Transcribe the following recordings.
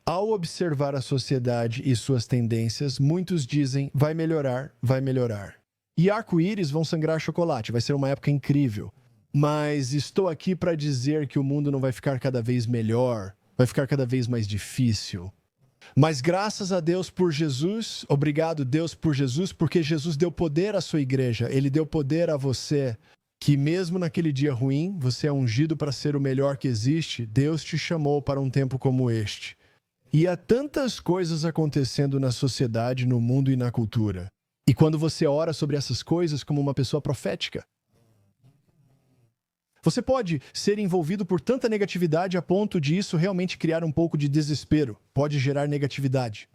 Ao observar a sociedade e suas tendências, muitos dizem, vai melhorar, vai melhorar. E arco-íris vão sangrar chocolate, vai ser uma época incrível. Mas estou aqui para dizer que o mundo não vai ficar cada vez melhor, vai ficar cada vez mais difícil. Mas graças a Deus por Jesus, obrigado Deus por Jesus, porque Jesus deu poder à sua igreja, Ele deu poder a você, que mesmo naquele dia ruim, você é ungido para ser o melhor que existe, Deus te chamou para um tempo como este. E há tantas coisas acontecendo na sociedade, no mundo e na cultura. E quando você ora sobre essas coisas como uma pessoa profética, você pode ser envolvido por tanta negatividade a ponto de isso realmente criar um pouco de desespero. Pode gerar negatividade.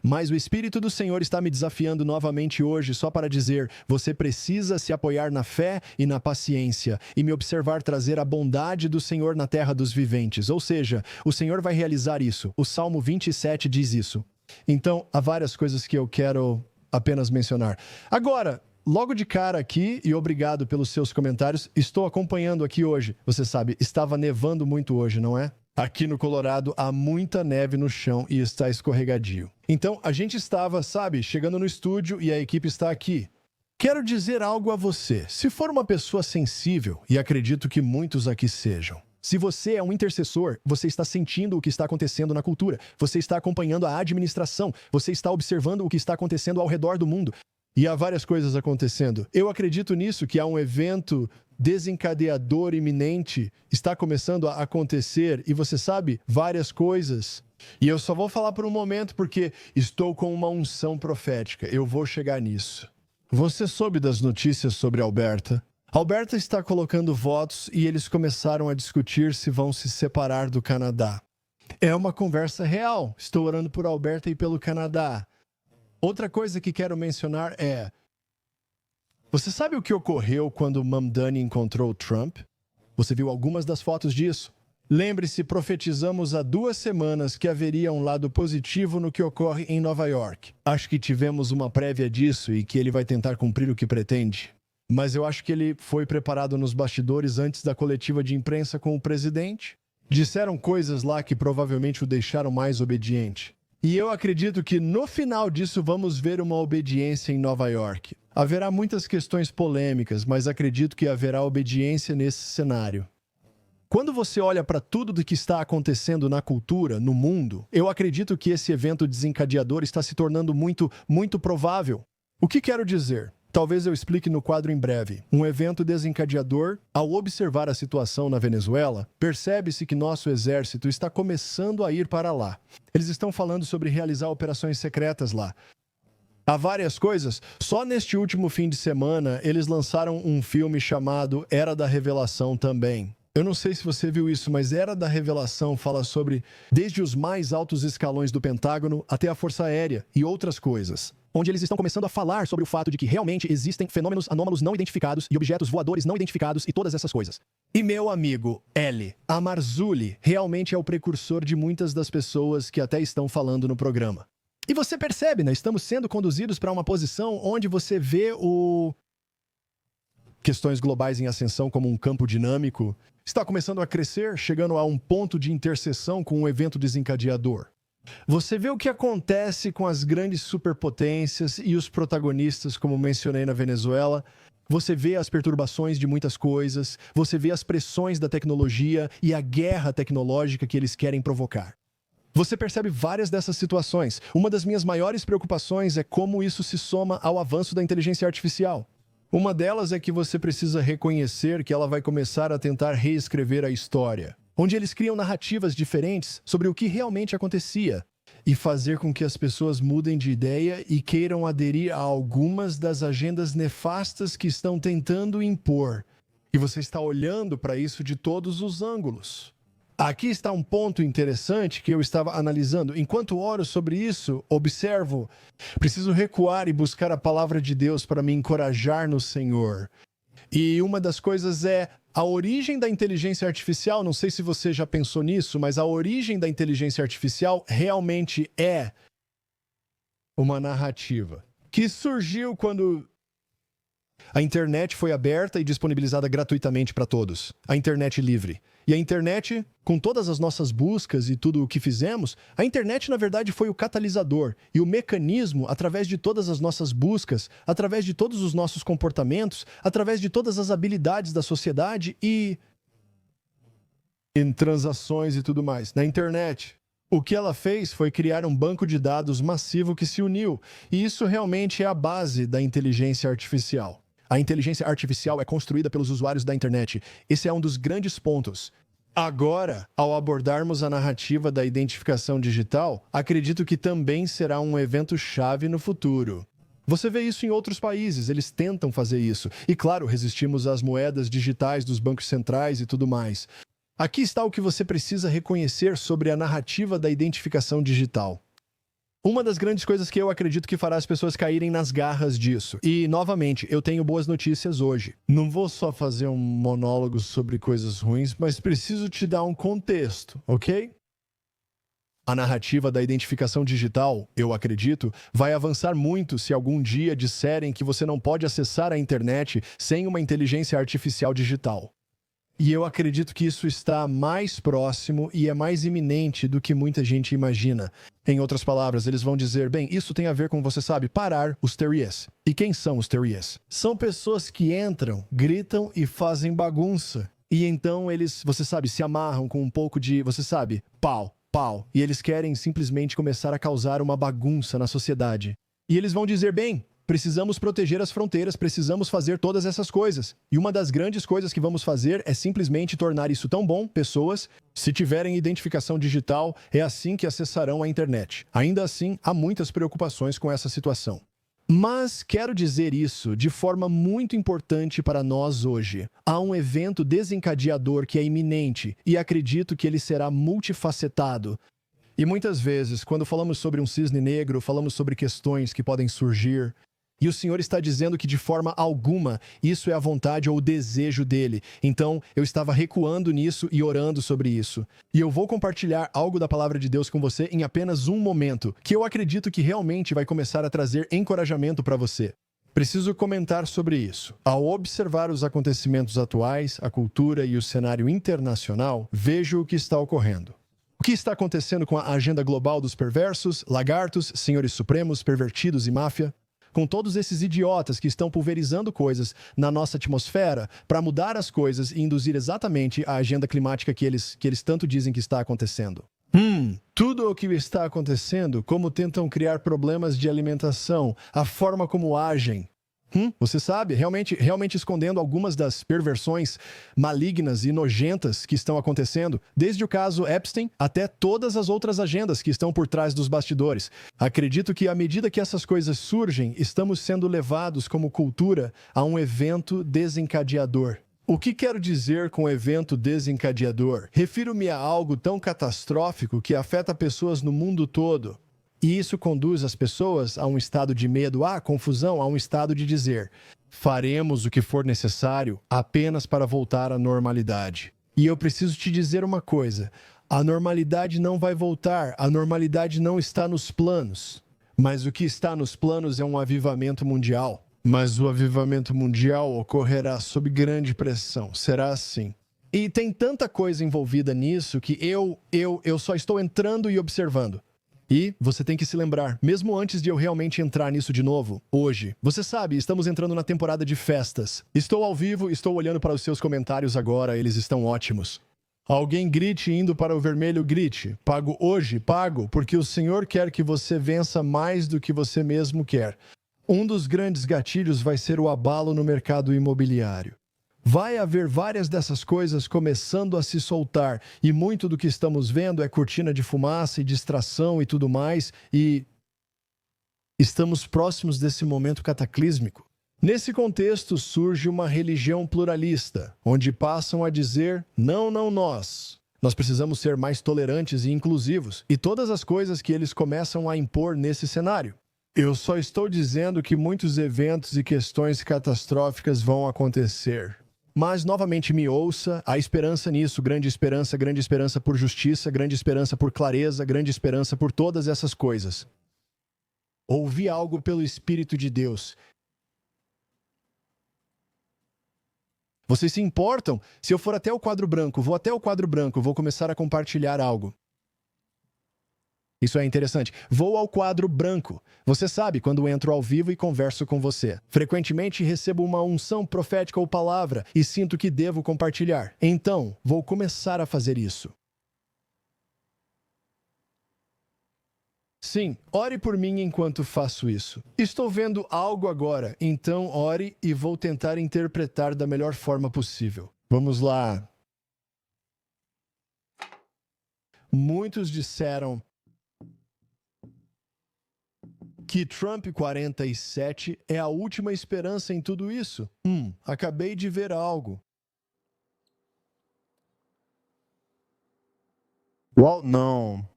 Mas o Espírito do Senhor está me desafiando novamente hoje só para dizer, você precisa se apoiar na fé e na paciência e me observar trazer a bondade do Senhor na terra dos viventes. Ou seja, o Senhor vai realizar isso. O Salmo 27 diz isso. Então, há várias coisas que eu quero apenas mencionar. Agora, logo de cara aqui, e obrigado pelos seus comentários, estou acompanhando aqui hoje. Você sabe, estava nevando muito hoje, não é? Aqui no Colorado há muita neve no chão e está escorregadio. Então, a gente estava, sabe, chegando no estúdio e a equipe está aqui. Quero dizer algo a você. Se for uma pessoa sensível, e acredito que muitos aqui sejam, se você é um intercessor, você está sentindo o que está acontecendo na cultura, você está acompanhando a administração, você está observando o que está acontecendo ao redor do mundo. E há várias coisas acontecendo. Eu acredito nisso, que há um evento desencadeador iminente, está começando a acontecer, e você sabe, várias coisas. E eu só vou falar por um momento, porque estou com uma unção profética. Eu vou chegar nisso. Você soube das notícias sobre Alberta? Alberta está colocando votos e eles começaram a discutir se vão se separar do Canadá. É uma conversa real. Estou orando por Alberta e pelo Canadá. Outra coisa que quero mencionar é... Você sabe o que ocorreu quando Mamdani encontrou Trump? Você viu algumas das fotos disso? Lembre-se, profetizamos há 2 semanas que haveria um lado positivo no que ocorre em Nova York. Acho que tivemos uma prévia disso e que ele vai tentar cumprir o que pretende. Mas eu acho que ele foi preparado nos bastidores antes da coletiva de imprensa com o presidente. Disseram coisas lá que provavelmente o deixaram mais obediente. E eu acredito que no final disso vamos ver uma obediência em Nova York. Haverá muitas questões polêmicas, mas acredito que haverá obediência nesse cenário. Quando você olha para tudo do que está acontecendo na cultura, no mundo, eu acredito que esse evento desencadeador está se tornando muito, muito provável. O que quero dizer? Talvez eu explique no quadro em breve. Um evento desencadeador, ao observar a situação na Venezuela, percebe-se que nosso exército está começando a ir para lá. Eles estão falando sobre realizar operações secretas lá. Há várias coisas. Só neste último fim de semana, eles lançaram um filme chamado Era da Revelação também. Eu não sei se você viu isso, mas Era da Revelação fala sobre desde os mais altos escalões do Pentágono até a Força Aérea e outras coisas. Onde eles estão começando a falar sobre o fato de que realmente existem fenômenos anômalos não identificados e objetos voadores não identificados e todas essas coisas. E meu amigo, L. Amarzulli, realmente é o precursor de muitas das pessoas que até estão falando no programa. E você percebe, né? Estamos sendo conduzidos para uma posição onde você vê questões globais em ascensão como um campo dinâmico. Está começando a crescer, chegando a um ponto de interseção com um evento desencadeador. Você vê o que acontece com as grandes superpotências e os protagonistas, como mencionei na Venezuela. Você vê as perturbações de muitas coisas, você vê as pressões da tecnologia e a guerra tecnológica que eles querem provocar. Você percebe várias dessas situações. Uma das minhas maiores preocupações é como isso se soma ao avanço da inteligência artificial. Uma delas é que você precisa reconhecer que ela vai começar a tentar reescrever a história, onde eles criam narrativas diferentes sobre o que realmente acontecia e fazer com que as pessoas mudem de ideia e queiram aderir a algumas das agendas nefastas que estão tentando impor. E você está olhando para isso de todos os ângulos. Aqui está um ponto interessante que eu estava analisando. Enquanto oro sobre isso, observo, preciso recuar e buscar a palavra de Deus para me encorajar no Senhor. E uma das coisas é a origem da inteligência artificial. Não sei se você já pensou nisso, mas a origem da inteligência artificial realmente é uma narrativa que surgiu quando a internet foi aberta e disponibilizada gratuitamente para todos. A internet livre. E a internet, com todas as nossas buscas e tudo o que fizemos, a internet, na verdade, foi o catalisador e o mecanismo através de todas as nossas buscas, através de todos os nossos comportamentos, através de todas as habilidades da sociedade e em transações e tudo mais. Na internet, o que ela fez foi criar um banco de dados massivo que se uniu, e isso realmente é a base da inteligência artificial. A inteligência artificial é construída pelos usuários da internet. Esse é um dos grandes pontos. Agora, ao abordarmos a narrativa da identificação digital, acredito que também será um evento chave no futuro. Você vê isso em outros países, eles tentam fazer isso. E claro, resistimos às moedas digitais dos bancos centrais e tudo mais. Aqui está o que você precisa reconhecer sobre a narrativa da identificação digital. Uma das grandes coisas que eu acredito que fará as pessoas caírem nas garras disso. E, novamente, eu tenho boas notícias hoje. Não vou só fazer um monólogo sobre coisas ruins, mas preciso te dar um contexto, ok? A narrativa da identificação digital, eu acredito, vai avançar muito se algum dia disserem que você não pode acessar a internet sem uma inteligência artificial digital. E eu acredito que isso está mais próximo e é mais iminente do que muita gente imagina. Em outras palavras, eles vão dizer, bem, isso tem a ver com, você sabe, parar os terriers. E quem são os terriers? São pessoas que entram, gritam e fazem bagunça. E então eles, você sabe, se amarram com um pouco de, você sabe, pau. E eles querem simplesmente começar a causar uma bagunça na sociedade. E eles vão dizer, bem, precisamos proteger as fronteiras, precisamos fazer todas essas coisas. E uma das grandes coisas que vamos fazer é simplesmente tornar isso tão bom, pessoas, se tiverem identificação digital, é assim que acessarão a internet. Ainda assim, há muitas preocupações com essa situação. Mas quero dizer isso de forma muito importante para nós hoje. Há um evento desencadeador que é iminente e acredito que ele será multifacetado. E muitas vezes, quando falamos sobre um cisne negro, falamos sobre questões que podem surgir. E o Senhor está dizendo que de forma alguma isso é a vontade ou o desejo dele. Então, eu estava recuando nisso e orando sobre isso. E eu vou compartilhar algo da palavra de Deus com você em apenas um momento, que eu acredito que realmente vai começar a trazer encorajamento para você. Preciso comentar sobre isso. Ao observar os acontecimentos atuais, a cultura e o cenário internacional, vejo o que está ocorrendo. O que está acontecendo com a agenda global dos perversos, lagartos, senhores supremos, pervertidos e máfia? Com todos esses idiotas que estão pulverizando coisas na nossa atmosfera para mudar as coisas e induzir exatamente a agenda climática que eles tanto dizem que está acontecendo. Tudo o que está acontecendo, como tentam criar problemas de alimentação, a forma como agem. Você sabe, realmente escondendo algumas das perversões malignas e nojentas que estão acontecendo, desde o caso Epstein até todas as outras agendas que estão por trás dos bastidores. Acredito que à medida que essas coisas surgem, estamos sendo levados como cultura a um evento desencadeador. O que quero dizer com evento desencadeador? Refiro-me a algo tão catastrófico que afeta pessoas no mundo todo. E isso conduz as pessoas a um estado de medo, a confusão, a um estado de dizer: faremos o que for necessário apenas para voltar à normalidade. E eu preciso te dizer uma coisa: a normalidade não vai voltar, a normalidade não está nos planos. Mas o que está nos planos é um avivamento mundial. Mas o avivamento mundial ocorrerá sob grande pressão, será assim. E tem tanta coisa envolvida nisso que eu só estou entrando e observando. E você tem que se lembrar, mesmo antes de eu realmente entrar nisso de novo, hoje, você sabe, estamos entrando na temporada de festas. Estou ao vivo, estou olhando para os seus comentários agora, eles estão ótimos. Alguém grite indo para o vermelho, grite. Pago hoje, pago, porque o Senhor quer que você vença mais do que você mesmo quer. Um dos grandes gatilhos vai ser o abalo no mercado imobiliário. Vai haver várias dessas coisas começando a se soltar, e muito do que estamos vendo é cortina de fumaça e distração e tudo mais, e estamos próximos desse momento cataclísmico. Nesse contexto surge uma religião pluralista, onde passam a dizer, não nós. Nós precisamos ser mais tolerantes e inclusivos, e todas as coisas que eles começam a impor nesse cenário. Eu só estou dizendo que muitos eventos e questões catastróficas vão acontecer. Mas, novamente, me ouça, há esperança nisso, grande esperança por justiça, grande esperança por clareza, grande esperança por todas essas coisas. Ouvi algo pelo Espírito de Deus. Vocês se importam? Se eu for até o quadro branco, vou até o quadro branco, vou começar a compartilhar algo. Isso é interessante. Vou ao quadro branco. Você sabe quando entro ao vivo e converso com você. Frequentemente recebo uma unção profética ou palavra e sinto que devo compartilhar. Então, vou começar a fazer isso. Sim, ore por mim enquanto faço isso. Estou vendo algo agora, então ore e vou tentar interpretar da melhor forma possível. Vamos lá. Muitos disseram que Trump 47 é a última esperança em tudo isso. Acabei de ver algo. Uau, não.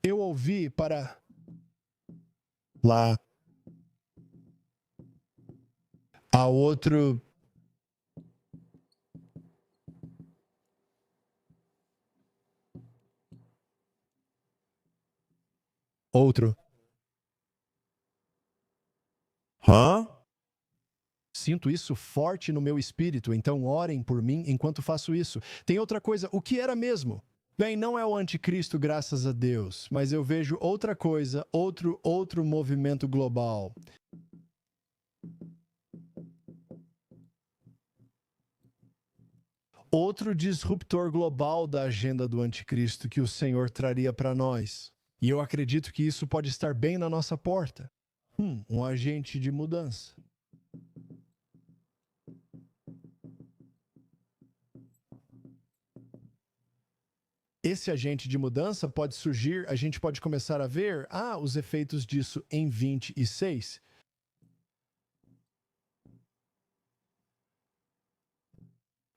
Eu ouvi para lá a outro outro. Hã? Sinto isso forte no meu espírito, então orem por mim enquanto faço isso. Tem outra coisa, o que era mesmo? Bem, não é o anticristo, graças a Deus, mas eu vejo outra coisa, outro movimento global. Outro disruptor global da agenda do anticristo que o Senhor traria para nós. E eu acredito que isso pode estar bem na nossa porta. Um agente de mudança. Esse agente de mudança pode surgir, a gente pode começar a ver os efeitos disso em 26.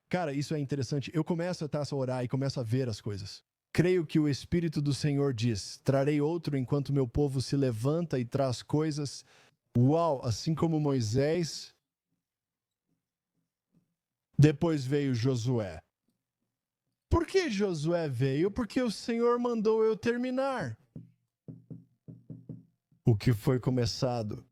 Cara, isso é interessante. Eu começo a orar e começo a ver as coisas. Creio que o Espírito do Senhor diz: trarei outro enquanto meu povo se levanta e traz coisas. Uau, assim como Moisés. Depois veio Josué. Por que Josué veio? Porque o Senhor mandou eu terminar o que foi começado.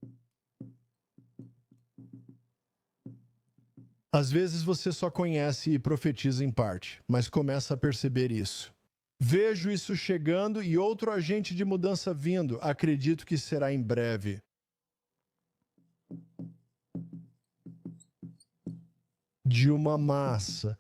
Às vezes você só conhece e profetiza em parte, mas começa a perceber isso. Vejo isso chegando e outro agente de mudança vindo. Acredito que será em breve. De uma massa.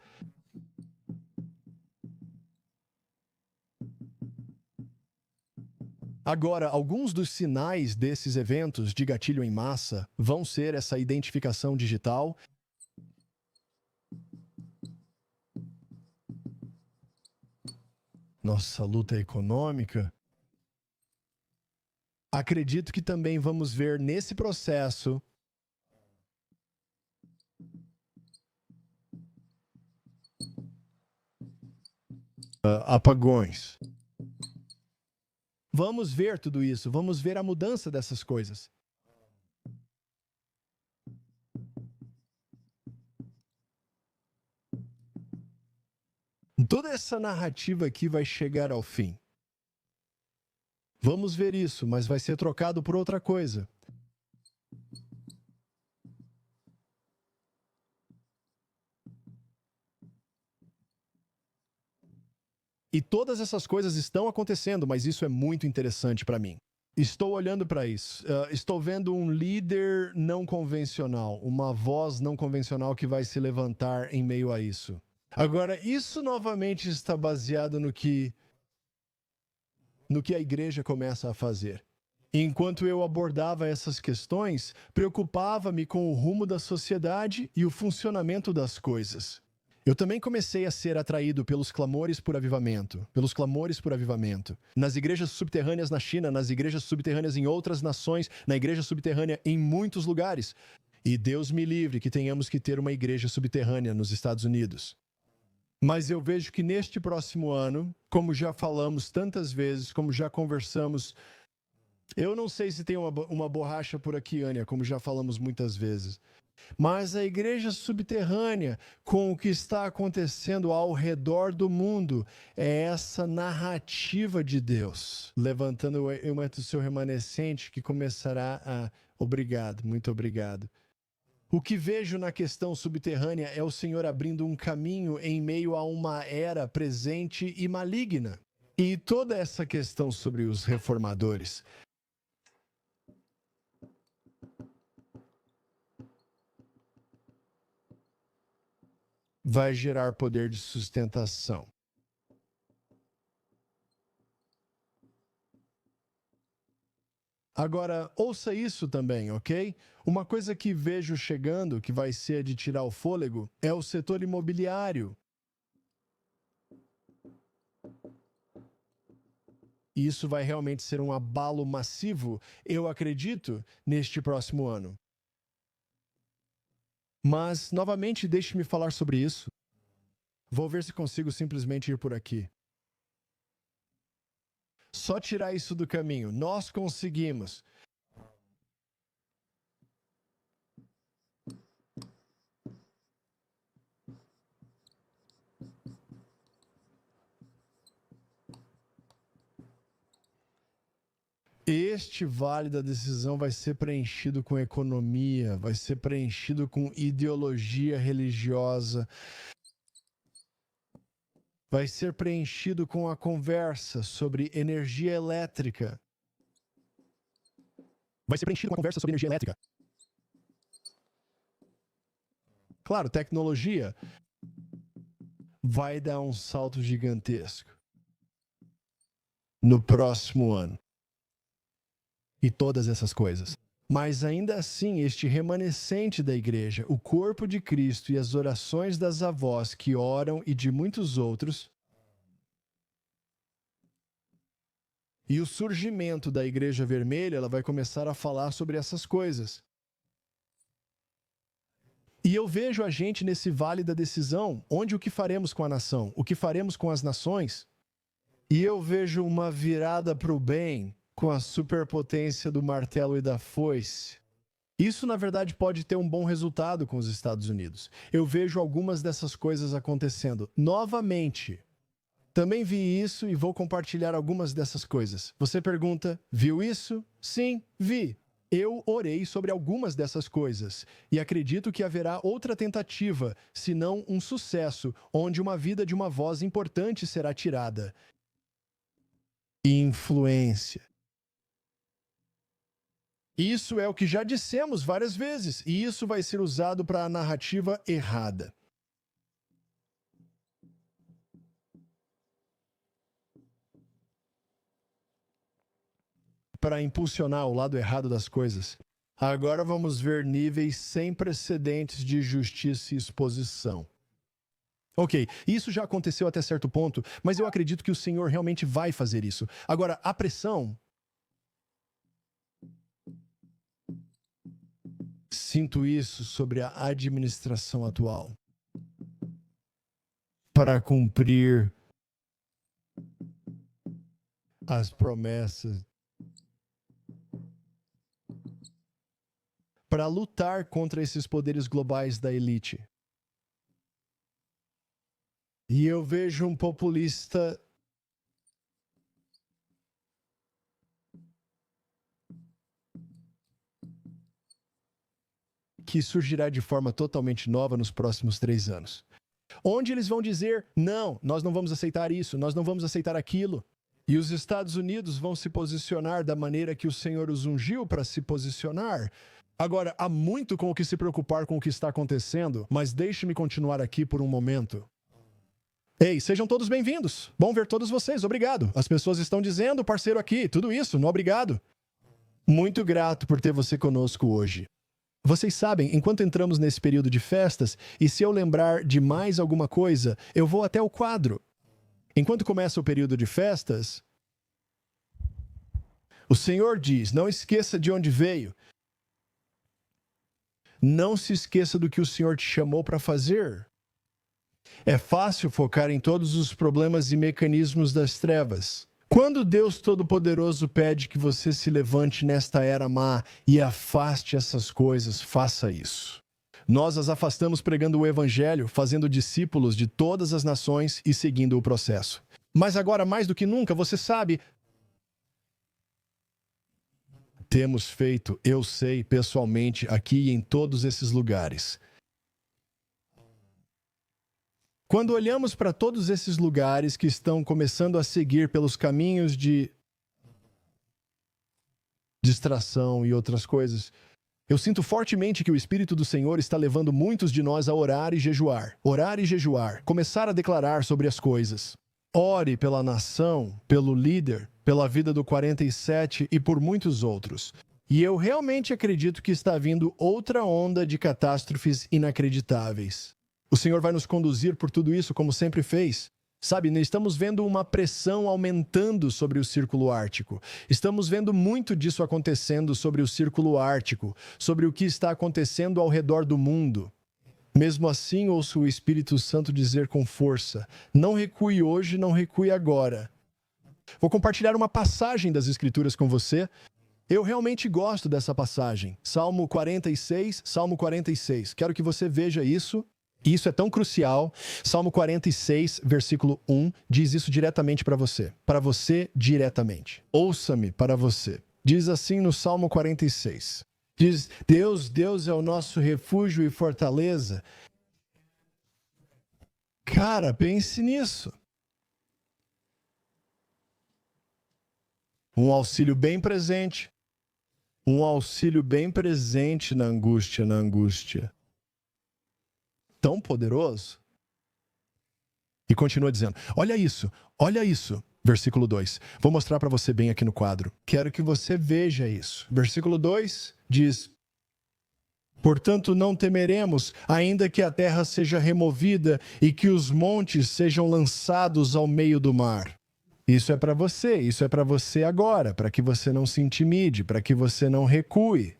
Agora, alguns dos sinais desses eventos de gatilho em massa vão ser essa identificação digital. Nossa luta econômica. Acredito que também vamos ver nesse processo apagões. Vamos ver tudo isso, vamos ver a mudança dessas coisas. Toda essa narrativa aqui vai chegar ao fim. Vamos ver isso, mas vai ser trocado por outra coisa. E todas essas coisas estão acontecendo, mas isso é muito interessante para mim. Estou olhando para isso. Estou vendo um líder não convencional, uma voz não convencional que vai se levantar em meio a isso. Agora, isso novamente está baseado no que a igreja começa a fazer. Enquanto eu abordava essas questões, preocupava-me com o rumo da sociedade e o funcionamento das coisas. Eu também comecei a ser atraído pelos clamores por avivamento, nas igrejas subterrâneas na China, nas igrejas subterrâneas em outras nações, na igreja subterrânea em muitos lugares. E Deus me livre que tenhamos que ter uma igreja subterrânea nos Estados Unidos. Mas eu vejo que neste próximo ano, como já falamos tantas vezes, como já conversamos, Eu não sei se tem uma borracha por aqui, Ania, como já falamos muitas vezes. Mas a igreja subterrânea, com o que está acontecendo ao redor do mundo, é essa narrativa de Deus, levantando o seu remanescente que começará a... Obrigado, muito obrigado. O que vejo na questão subterrânea é o Senhor abrindo um caminho em meio a uma era presente e maligna. E toda essa questão sobre os reformadores vai gerar poder de sustentação. Agora, ouça isso também, ok? Uma coisa que vejo chegando, que vai ser de tirar o fôlego, é o setor imobiliário. Isso vai realmente ser um abalo massivo, eu acredito, neste próximo ano. Mas, novamente, deixe-me falar sobre isso. Vou ver se consigo simplesmente ir por aqui. Só tirar isso do caminho. Nós conseguimos. Este vale da decisão vai ser preenchido com economia, vai ser preenchido com ideologia religiosa, vai ser preenchido com a conversa sobre energia elétrica. Vai ser preenchido com a conversa sobre energia elétrica. Claro, tecnologia vai dar um salto gigantesco no próximo ano. E todas essas coisas. Mas ainda assim, este remanescente da igreja, o corpo de Cristo e as orações das avós que oram e de muitos outros, e o surgimento da Igreja Vermelha, ela vai começar a falar sobre essas coisas. E eu vejo a gente nesse vale da decisão, onde o que faremos com a nação, o que faremos com as nações, e eu vejo uma virada para o bem, com a superpotência do martelo e da foice. Isso, na verdade, pode ter um bom resultado com os Estados Unidos. Eu vejo algumas dessas coisas acontecendo. Novamente, também vi isso e vou compartilhar algumas dessas coisas. Você pergunta, viu isso? Sim, vi. Eu orei sobre algumas dessas coisas e acredito que haverá outra tentativa, se não um sucesso, onde uma vida de uma voz importante será tirada. Influência. Isso é o que já dissemos várias vezes, e isso vai ser usado para a narrativa errada. Para impulsionar o lado errado das coisas. Agora vamos ver níveis sem precedentes de justiça e exposição. Ok, isso já aconteceu até certo ponto, mas eu acredito que o Senhor realmente vai fazer isso. Agora, a pressão... Sinto isso sobre a administração atual. Para cumprir as promessas. Para lutar contra esses poderes globais da elite. E eu vejo um populista que surgirá de forma totalmente nova nos próximos 3 anos. Onde eles vão dizer, não, nós não vamos aceitar isso, nós não vamos aceitar aquilo. E os Estados Unidos vão se posicionar da maneira que o Senhor os ungiu para se posicionar. Agora, há muito com o que se preocupar com o que está acontecendo, mas deixe-me continuar aqui por um momento. Ei, sejam todos bem-vindos. Bom ver todos vocês, obrigado. As pessoas estão dizendo, parceiro aqui, tudo isso, não obrigado. Muito grato por ter você conosco hoje. Vocês sabem, enquanto entramos nesse período de festas, e se eu lembrar de mais alguma coisa, eu vou até o quadro. Enquanto começa o período de festas, o Senhor diz, não esqueça de onde veio. Não se esqueça do que o Senhor te chamou para fazer. É fácil focar em todos os problemas e mecanismos das trevas. Quando Deus Todo-Poderoso pede que você se levante nesta era má e afaste essas coisas, faça isso. Nós as afastamos pregando o Evangelho, fazendo discípulos de todas as nações e seguindo o processo. Mas agora, mais do que nunca, você sabe, temos feito, eu sei, pessoalmente, aqui e em todos esses lugares. Quando olhamos para todos esses lugares que estão começando a seguir pelos caminhos de distração e outras coisas, eu sinto fortemente que o Espírito do Senhor está levando muitos de nós a orar e jejuar, começar a declarar sobre as coisas. Ore pela nação, pelo líder, pela vida do 47 e por muitos outros. E eu realmente acredito que está vindo outra onda de catástrofes inacreditáveis. O Senhor vai nos conduzir por tudo isso, como sempre fez. Sabe, estamos vendo uma pressão aumentando sobre o Círculo Ártico. Estamos vendo muito disso acontecendo sobre o Círculo Ártico, sobre o que está acontecendo ao redor do mundo. Mesmo assim, ouço o Espírito Santo dizer com força: não recue hoje, não recue agora. Vou compartilhar uma passagem das Escrituras com você. Eu realmente gosto dessa passagem. Salmo 46. Quero que você veja isso. Isso é tão crucial. Salmo 46, versículo 1, diz isso diretamente para você. Para você, diretamente. Ouça-me para você. Diz assim no Salmo 46. Diz, Deus é o nosso refúgio e fortaleza. Cara, pense nisso. Um auxílio bem presente. Um auxílio bem presente na angústia. Tão poderoso. E continua dizendo, olha isso. Versículo 2. Vou mostrar para você bem aqui no quadro. Quero que você veja isso. Versículo 2 diz, portanto não temeremos, ainda que a terra seja removida e que os montes sejam lançados ao meio do mar. Isso é para você agora, para que você não se intimide, para que você não recue.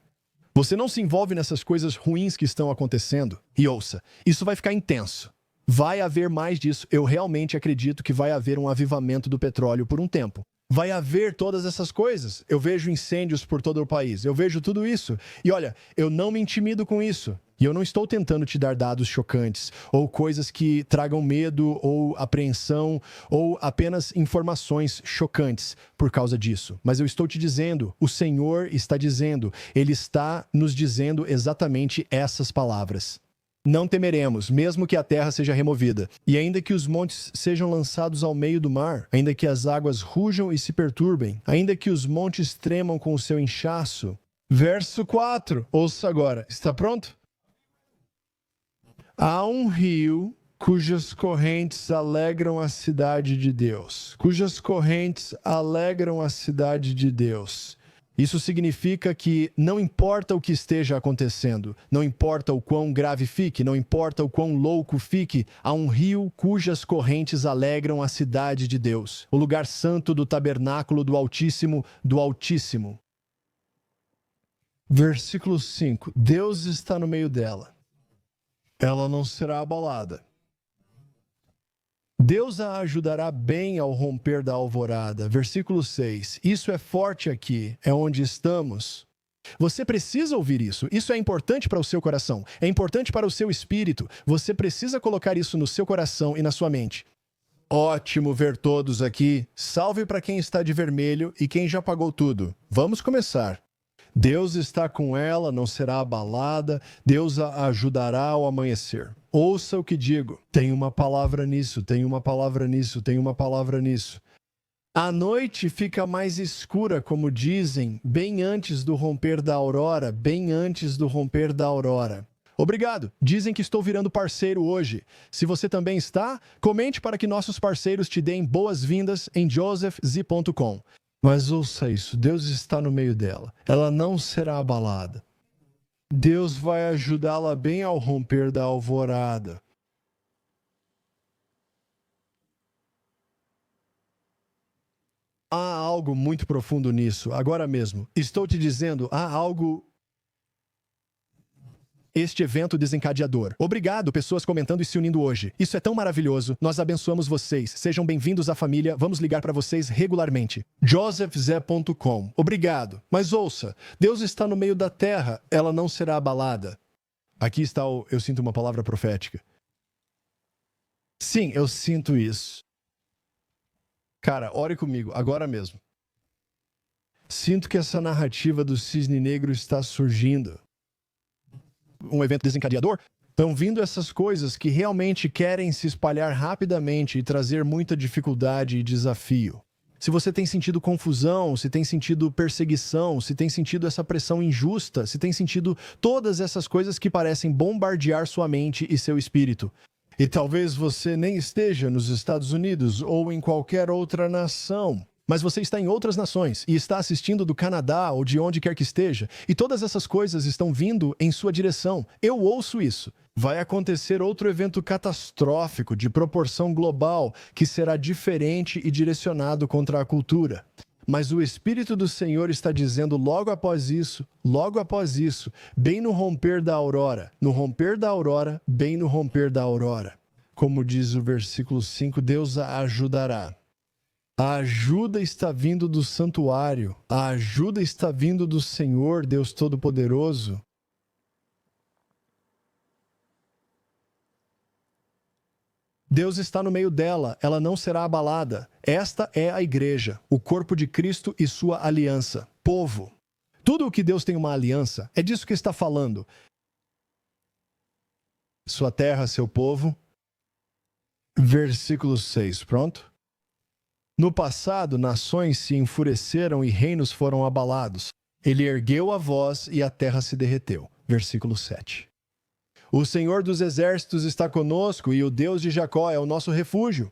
Você não se envolve nessas coisas ruins que estão acontecendo. E ouça, isso vai ficar intenso. Vai haver mais disso. Eu realmente acredito que vai haver um avivamento do petróleo por um tempo. Vai haver todas essas coisas. Eu vejo incêndios por todo o país. Eu vejo tudo isso. E olha, eu não me intimido com isso. E eu não estou tentando te dar dados chocantes, ou coisas que tragam medo, ou apreensão, ou apenas informações chocantes por causa disso. Mas eu estou te dizendo, o Senhor está dizendo, Ele está nos dizendo exatamente essas palavras. Não temeremos, mesmo que a terra seja removida, e ainda que os montes sejam lançados ao meio do mar, ainda que as águas rujam e se perturbem, ainda que os montes tremam com o seu inchaço. Verso 4, ouça agora, está pronto? Há um rio cujas correntes alegram a cidade de Deus. Isso significa que não importa o que esteja acontecendo, não importa o quão grave fique, não importa o quão louco fique, há um rio cujas correntes alegram a cidade de Deus, o lugar santo do tabernáculo do Altíssimo, Versículo 5. Deus está no meio dela. Ela não será abalada. Deus a ajudará bem ao romper da alvorada. Versículo 6. Isso é forte aqui, é onde estamos. Você precisa ouvir isso. Isso é importante para o seu coração. É importante para o seu espírito. Você precisa colocar isso no seu coração e na sua mente. Ótimo ver todos aqui. Salve para quem está de vermelho e quem já pagou tudo. Vamos começar. Deus está com ela, não será abalada. Deus a ajudará ao amanhecer. Ouça o que digo. Tem uma palavra nisso. A noite fica mais escura, como dizem, bem antes do romper da aurora. Obrigado. Dizem que estou virando parceiro hoje. Se você também está, comente para que nossos parceiros te deem boas-vindas em josephz.com. Mas ouça isso, Deus está no meio dela. Ela não será abalada. Deus vai ajudá-la bem ao romper da alvorada. Há algo muito profundo nisso, agora mesmo. Estou te dizendo, há algo este evento desencadeador. Obrigado, pessoas comentando e se unindo hoje. Isso é tão maravilhoso. Nós abençoamos vocês. Sejam bem-vindos à família. Vamos ligar para vocês regularmente. josephzé.com. Obrigado. Mas ouça, Deus está no meio da terra. Ela não será abalada. Aqui está eu sinto uma palavra profética. Sim, eu sinto isso. Cara, ore comigo, agora mesmo. Sinto que essa narrativa do cisne negro está surgindo. Um evento desencadeador? Estão vindo essas coisas que realmente querem se espalhar rapidamente e trazer muita dificuldade e desafio. Se você tem sentido confusão, se tem sentido perseguição, se tem sentido essa pressão injusta, se tem sentido todas essas coisas que parecem bombardear sua mente e seu espírito. E talvez você nem esteja nos Estados Unidos ou em qualquer outra nação, mas você está em outras nações e está assistindo do Canadá ou de onde quer que esteja, e todas essas coisas estão vindo em sua direção. Eu ouço isso. Vai acontecer outro evento catastrófico de proporção global que será diferente e direcionado contra a cultura. Mas o Espírito do Senhor está dizendo logo após isso, bem no romper da aurora, bem no romper da aurora. Como diz o versículo 5, Deus a ajudará. A ajuda está vindo do santuário. A ajuda está vindo do Senhor, Deus Todo-Poderoso. Deus está no meio dela, ela não será abalada. Esta é a igreja, o corpo de Cristo e sua aliança. Povo. Tudo o que Deus tem uma aliança, é disso que está falando. Sua terra, seu povo. Versículo 6, pronto? No passado, nações se enfureceram e reinos foram abalados. Ele ergueu a voz e a terra se derreteu. Versículo 7. O Senhor dos exércitos está conosco e o Deus de Jacó é o nosso refúgio.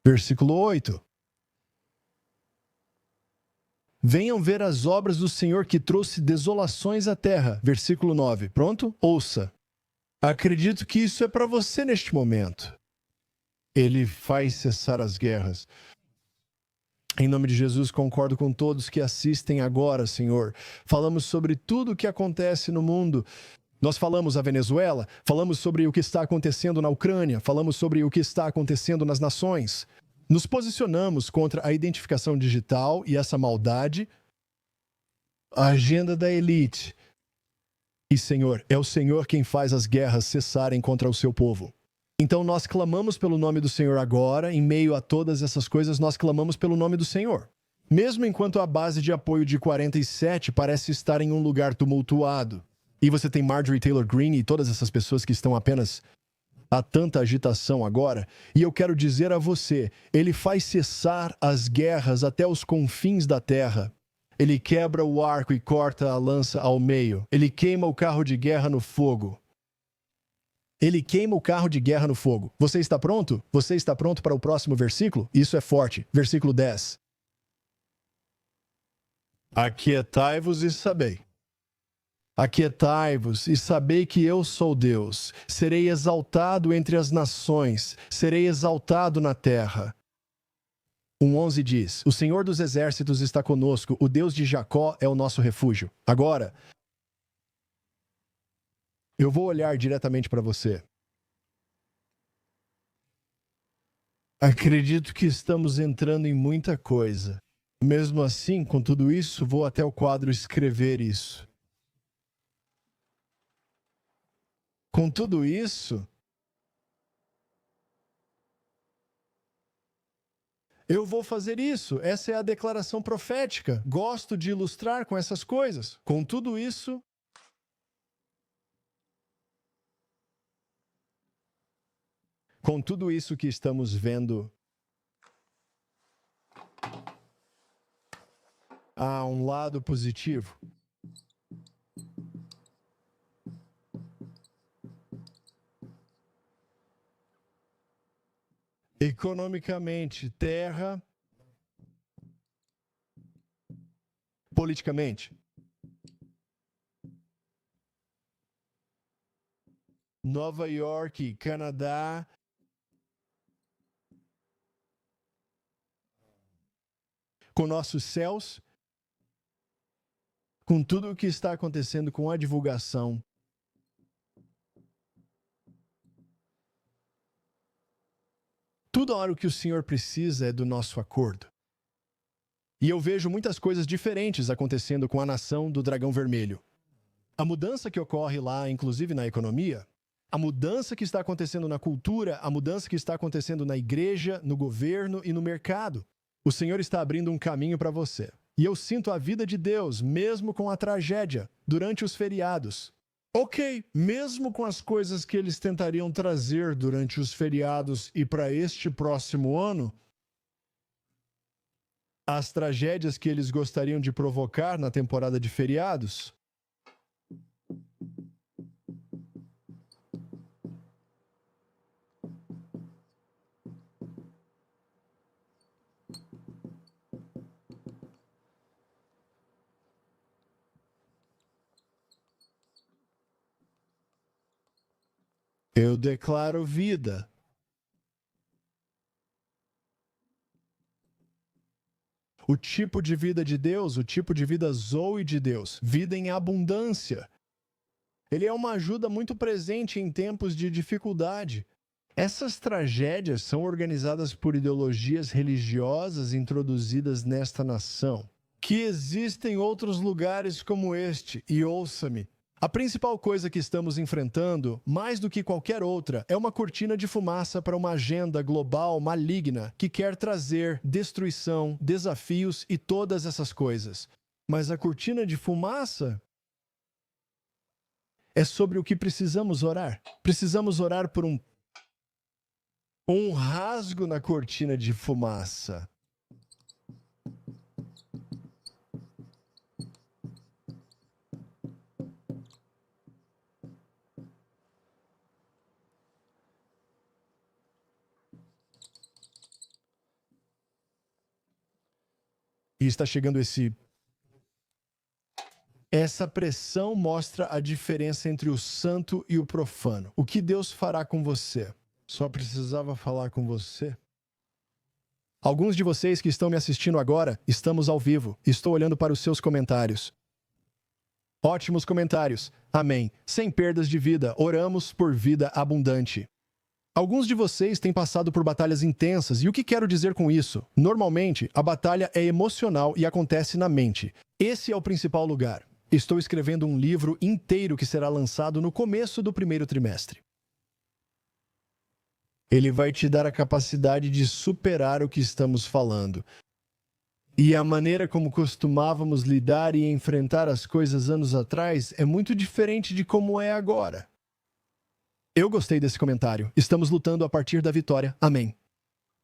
Versículo 8. Venham ver as obras do Senhor que trouxe desolações à terra. Versículo 9. Pronto? Ouça. Acredito que isso é para você neste momento. Ele faz cessar as guerras. Em nome de Jesus, concordo com todos que assistem agora, Senhor. Falamos sobre tudo o que acontece no mundo. Nós falamos a Venezuela, falamos sobre o que está acontecendo na Ucrânia, falamos sobre o que está acontecendo nas nações. Nos posicionamos contra a identificação digital e essa maldade, a agenda da elite. E, Senhor, é o Senhor quem faz as guerras cessarem contra o seu povo. Então nós clamamos pelo nome do Senhor agora, em meio a todas essas coisas, nós clamamos pelo nome do Senhor. Mesmo enquanto a base de apoio de 47 parece estar em um lugar tumultuado. E você tem Marjorie Taylor Greene e todas essas pessoas que estão apenas... Há tanta agitação agora. E eu quero dizer a você, ele faz cessar as guerras até os confins da terra. Ele quebra o arco e corta a lança ao meio. Ele queima o carro de guerra no fogo. Ele queima o carro de guerra no fogo. Você está pronto? Você está pronto para o próximo versículo? Isso é forte. Versículo 10. Aquietai-vos e sabei. Aquietai-vos e sabei que eu sou Deus. Serei exaltado entre as nações. Serei exaltado na terra. 1:11 diz, o Senhor dos exércitos está conosco. O Deus de Jacó é o nosso refúgio. Agora... eu vou olhar diretamente para você. Acredito que estamos entrando em muita coisa. Mesmo assim, com tudo isso, vou até o quadro escrever isso. Com tudo isso, eu vou fazer isso. Essa é a declaração profética. Gosto de ilustrar com essas coisas. Com tudo isso, que estamos vendo, há um lado positivo. Economicamente, terra. Politicamente. Nova York, Canadá. Com nossos céus, com tudo o que está acontecendo com a divulgação, Tudo hora o que o Senhor precisa é do nosso acordo. E eu vejo muitas coisas diferentes acontecendo com a nação do Dragão Vermelho. A mudança que ocorre lá, inclusive na economia, a mudança que está acontecendo na cultura, a mudança que está acontecendo na igreja, no governo e no mercado. O Senhor está abrindo um caminho para você. E eu sinto a vida de Deus, mesmo com a tragédia, durante os feriados. Ok, mesmo com as coisas que eles tentariam trazer durante os feriados e para este próximo ano, as tragédias que eles gostariam de provocar na temporada de feriados, eu declaro vida. O tipo de vida de Deus, o tipo de vida Zoe de Deus, vida em abundância. Ele é uma ajuda muito presente em tempos de dificuldade. Essas tragédias são organizadas por ideologias religiosas introduzidas nesta nação. Que existem outros lugares como este, e ouça-me. A principal coisa que estamos enfrentando, mais do que qualquer outra, é uma cortina de fumaça para uma agenda global maligna que quer trazer destruição, desafios e todas essas coisas. Mas a cortina de fumaça é sobre o que precisamos orar. Precisamos orar por um rasgo na cortina de fumaça. E está chegando essa pressão mostra a diferença entre o santo e o profano. O que Deus fará com você? Só precisava falar com você. Alguns de vocês que estão me assistindo agora, estamos ao vivo. Estou olhando para os seus comentários. Ótimos comentários. Amém. Sem perdas de vida, oramos por vida abundante. Alguns de vocês têm passado por batalhas intensas, e o que quero dizer com isso? Normalmente, a batalha é emocional e acontece na mente. Esse é o principal lugar. Estou escrevendo um livro inteiro que será lançado no começo do primeiro trimestre. Ele vai te dar a capacidade de superar o que estamos falando. E a maneira como costumávamos lidar e enfrentar as coisas anos atrás é muito diferente de como é agora. Eu gostei desse comentário. Estamos lutando a partir da vitória. Amém.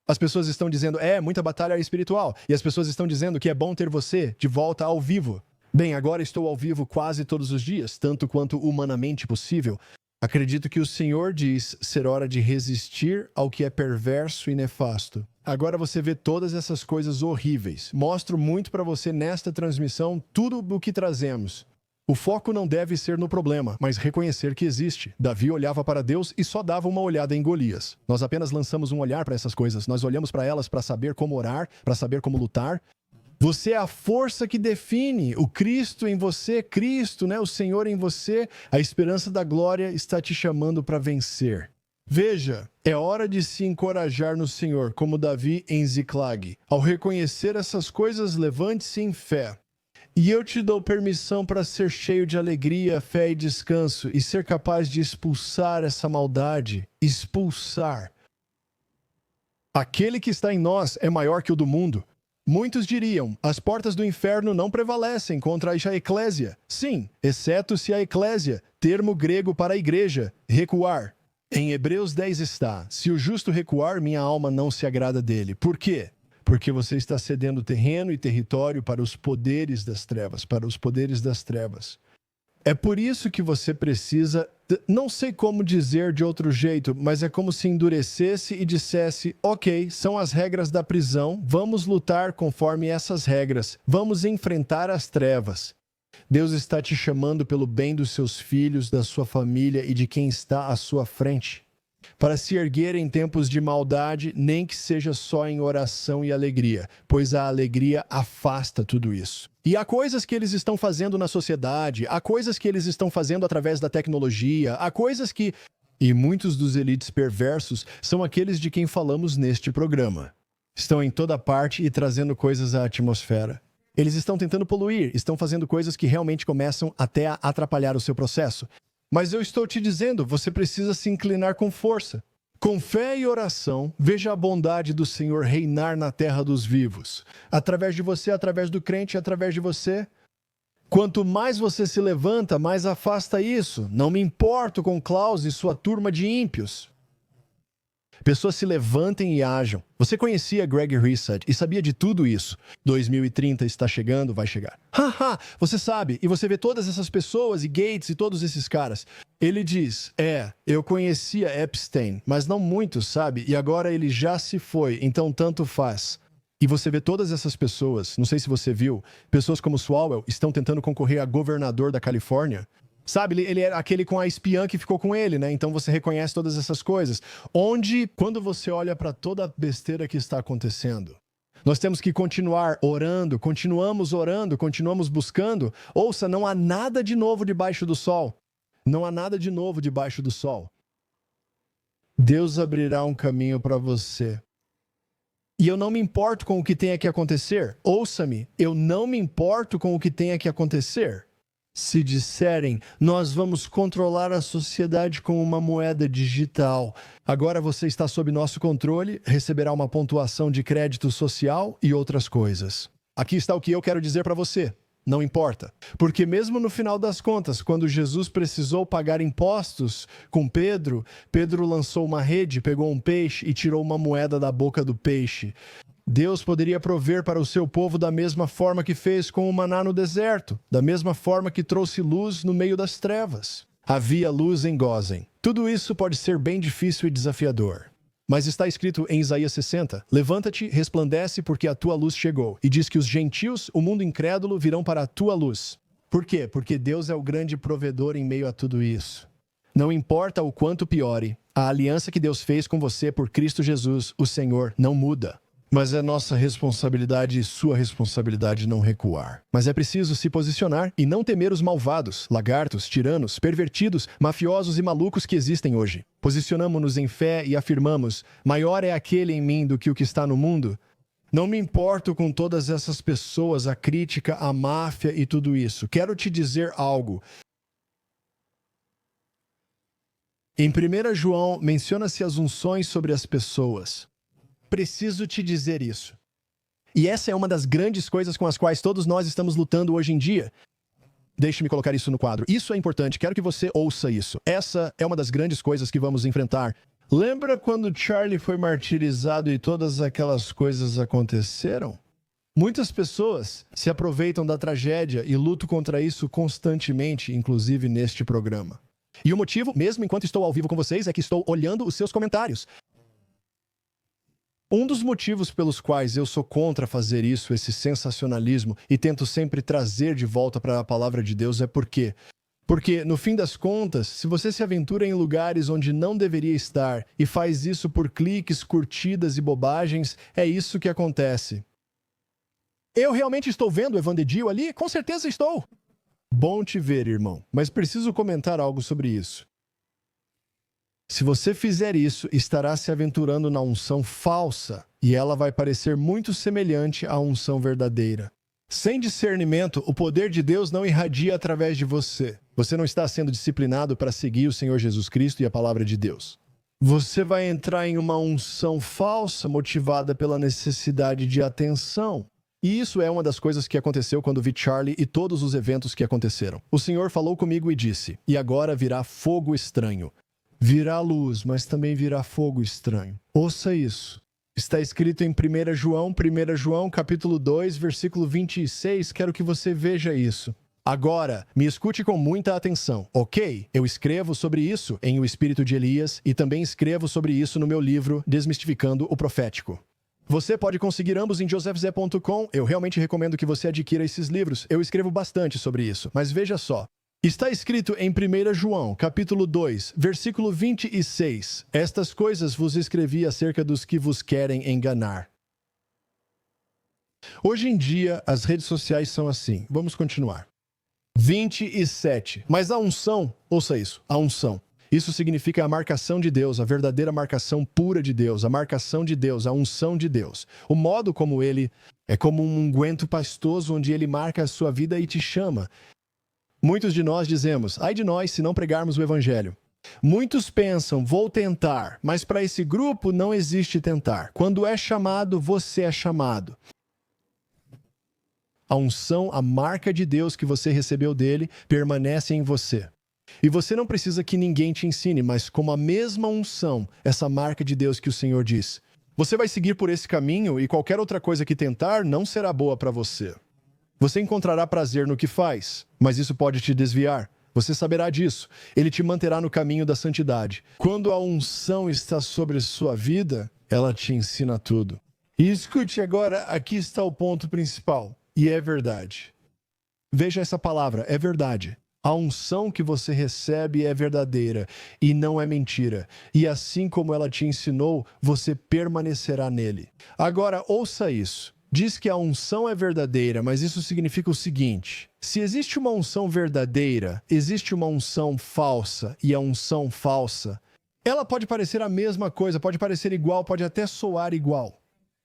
As pessoas estão dizendo, muita batalha espiritual. E as pessoas estão dizendo que é bom ter você de volta ao vivo. Bem, agora estou ao vivo quase todos os dias, tanto quanto humanamente possível. Acredito que o Senhor diz ser hora de resistir ao que é perverso e nefasto. Agora você vê todas essas coisas horríveis. Mostro muito para você nesta transmissão tudo o que trazemos. O foco não deve ser no problema, mas reconhecer que existe. Davi olhava para Deus e só dava uma olhada em Golias. Nós apenas lançamos um olhar para essas coisas. Nós olhamos para elas para saber como orar, para saber como lutar. Você é a força que define o Cristo em você, Cristo, o Senhor em você. A esperança da glória está te chamando para vencer. Veja, é hora de se encorajar no Senhor, como Davi em Ziclag. Ao reconhecer essas coisas, levante-se em fé. E eu te dou permissão para ser cheio de alegria, fé e descanso e ser capaz de expulsar essa maldade. Expulsar. Aquele que está em nós é maior que o do mundo. Muitos diriam, as portas do inferno não prevalecem contra a eclésia. Sim, exceto se a eclésia, termo grego para a igreja, recuar. Em Hebreus 10 está, se o justo recuar, minha alma não se agrada dele. Por quê? Porque você está cedendo terreno e território para os poderes das trevas, É por isso que você precisa, não sei como dizer de outro jeito, mas é como se endurecesse e dissesse, ok, são as regras da prisão, vamos lutar conforme essas regras, vamos enfrentar as trevas. Deus está te chamando pelo bem dos seus filhos, da sua família e de quem está à sua frente. Para se erguer em tempos de maldade, nem que seja só em oração e alegria, pois a alegria afasta tudo isso. E há coisas que eles estão fazendo na sociedade, há coisas que eles estão fazendo através da tecnologia, há coisas que E muitos dos elites perversos são aqueles de quem falamos neste programa. Estão em toda parte e trazendo coisas à atmosfera. Eles estão tentando poluir, estão fazendo coisas que realmente começam até a atrapalhar o seu processo. Mas eu estou te dizendo, você precisa se inclinar com força. Com fé e oração, veja a bondade do Senhor reinar na terra dos vivos. Através de você, através do crente, através de você. Quanto mais você se levanta, mais afasta isso. Não me importo com Klaus e sua turma de ímpios. Pessoas se levantem e ajam. Você conhecia Greg Research e sabia de tudo isso. 2030 está chegando, vai chegar. Haha, você sabe, e você vê todas essas pessoas e Gates e todos esses caras. Ele diz, eu conhecia Epstein, mas não muito, sabe? E agora ele já se foi, então tanto faz. E você vê todas essas pessoas, não sei se você viu, pessoas como Swalwell estão tentando concorrer a governador da Califórnia. Sabe, ele era aquele com a espiã que ficou com ele, né? Então você reconhece todas essas coisas. Quando você olha para toda a besteira que está acontecendo, nós temos que continuar orando, continuamos buscando. Ouça, não há nada de novo debaixo do sol. Não há nada de novo debaixo do sol. Deus abrirá um caminho para você. E eu não me importo com o que tenha que acontecer. Ouça-me, eu não me importo com o que tenha que acontecer. Se disserem, nós vamos controlar a sociedade com uma moeda digital. Agora você está sob nosso controle, receberá uma pontuação de crédito social e outras coisas. Aqui está o que eu quero dizer para você. Não importa. Porque mesmo no final das contas, quando Jesus precisou pagar impostos com Pedro, Pedro lançou uma rede, pegou um peixe e tirou uma moeda da boca do peixe. Deus poderia prover para o seu povo da mesma forma que fez com o maná no deserto, da mesma forma que trouxe luz no meio das trevas. Havia luz em Gósen. Tudo isso pode ser bem difícil e desafiador. Mas está escrito em Isaías 60, levanta-te, resplandece, porque a tua luz chegou. E diz que os gentios, o mundo incrédulo, virão para a tua luz. Por quê? Porque Deus é o grande provedor em meio a tudo isso. Não importa o quanto piore, a aliança que Deus fez com você por Cristo Jesus, o Senhor, não muda. Mas é nossa responsabilidade e sua responsabilidade não recuar. Mas é preciso se posicionar e não temer os malvados, lagartos, tiranos, pervertidos, mafiosos e malucos que existem hoje. Posicionamo-nos em fé e afirmamos, maior é aquele em mim do que o que está no mundo. Não me importo com todas essas pessoas, a crítica, a máfia e tudo isso. Quero te dizer algo. Em 1 João, menciona-se as unções sobre as pessoas. Preciso te dizer isso. E essa é uma das grandes coisas com as quais todos nós estamos lutando hoje em dia. Deixe-me colocar isso no quadro. Isso é importante, quero que você ouça isso. Essa é uma das grandes coisas que vamos enfrentar. Lembra quando Charlie foi martirizado e todas aquelas coisas aconteceram? Muitas pessoas se aproveitam da tragédia e lutam contra isso constantemente, inclusive neste programa. E o motivo, mesmo enquanto estou ao vivo com vocês, é que estou olhando os seus comentários. Um dos motivos pelos quais eu sou contra fazer isso, esse sensacionalismo, e tento sempre trazer de volta para a palavra de Deus, é porque, no fim das contas, se você se aventura em lugares onde não deveria estar e faz isso por cliques, curtidas e bobagens, é isso que acontece. Eu realmente estou vendo o Evandedil ali? Com certeza estou! Bom te ver, irmão, mas preciso comentar algo sobre isso. Se você fizer isso, estará se aventurando na unção falsa, e ela vai parecer muito semelhante à unção verdadeira. Sem discernimento, o poder de Deus não irradia através de você. Você não está sendo disciplinado para seguir o Senhor Jesus Cristo e a palavra de Deus. Você vai entrar em uma unção falsa motivada pela necessidade de atenção. E isso é uma das coisas que aconteceu quando vi Charlie e todos os eventos que aconteceram. O Senhor falou comigo e disse, e agora virá fogo estranho. Virá luz, mas também virá fogo estranho. Ouça isso. Está escrito em 1 João, capítulo 2, versículo 26. Quero que você veja isso. Agora, me escute com muita atenção, ok? Eu escrevo sobre isso em O Espírito de Elias e também escrevo sobre isso no meu livro Desmistificando o Profético. Você pode conseguir ambos em josephzé.com. Eu realmente recomendo que você adquira esses livros. Eu escrevo bastante sobre isso, mas veja só. Está escrito em 1 João, capítulo 2, versículo 26. Estas coisas vos escrevi acerca dos que vos querem enganar. Hoje em dia, as redes sociais são assim. Vamos continuar. 27. Mas a unção, ouça isso, a unção. Isso significa a marcação de Deus, a verdadeira marcação pura de Deus, a marcação de Deus, a unção de Deus. O modo como ele é como um unguento pastoso onde ele marca a sua vida e te chama. Muitos de nós dizemos, ai de nós se não pregarmos o evangelho. Muitos pensam, vou tentar, mas para esse grupo não existe tentar. Quando é chamado, você é chamado. A unção, a marca de Deus que você recebeu dele, permanece em você. E você não precisa que ninguém te ensine, mas como a mesma unção, essa marca de Deus que o Senhor diz. Você vai seguir por esse caminho e qualquer outra coisa que tentar não será boa para você. Você encontrará prazer no que faz, mas isso pode te desviar. Você saberá disso. Ele te manterá no caminho da santidade. Quando a unção está sobre sua vida, ela te ensina tudo. E escute agora, aqui está o ponto principal. E é verdade. Veja essa palavra, é verdade. A unção que você recebe é verdadeira e não é mentira. E assim como ela te ensinou, você permanecerá nele. Agora, ouça isso. Diz que a unção é verdadeira, mas isso significa o seguinte: se existe uma unção verdadeira, existe uma unção falsa, e a unção falsa, ela pode parecer a mesma coisa, pode parecer igual, pode até soar igual.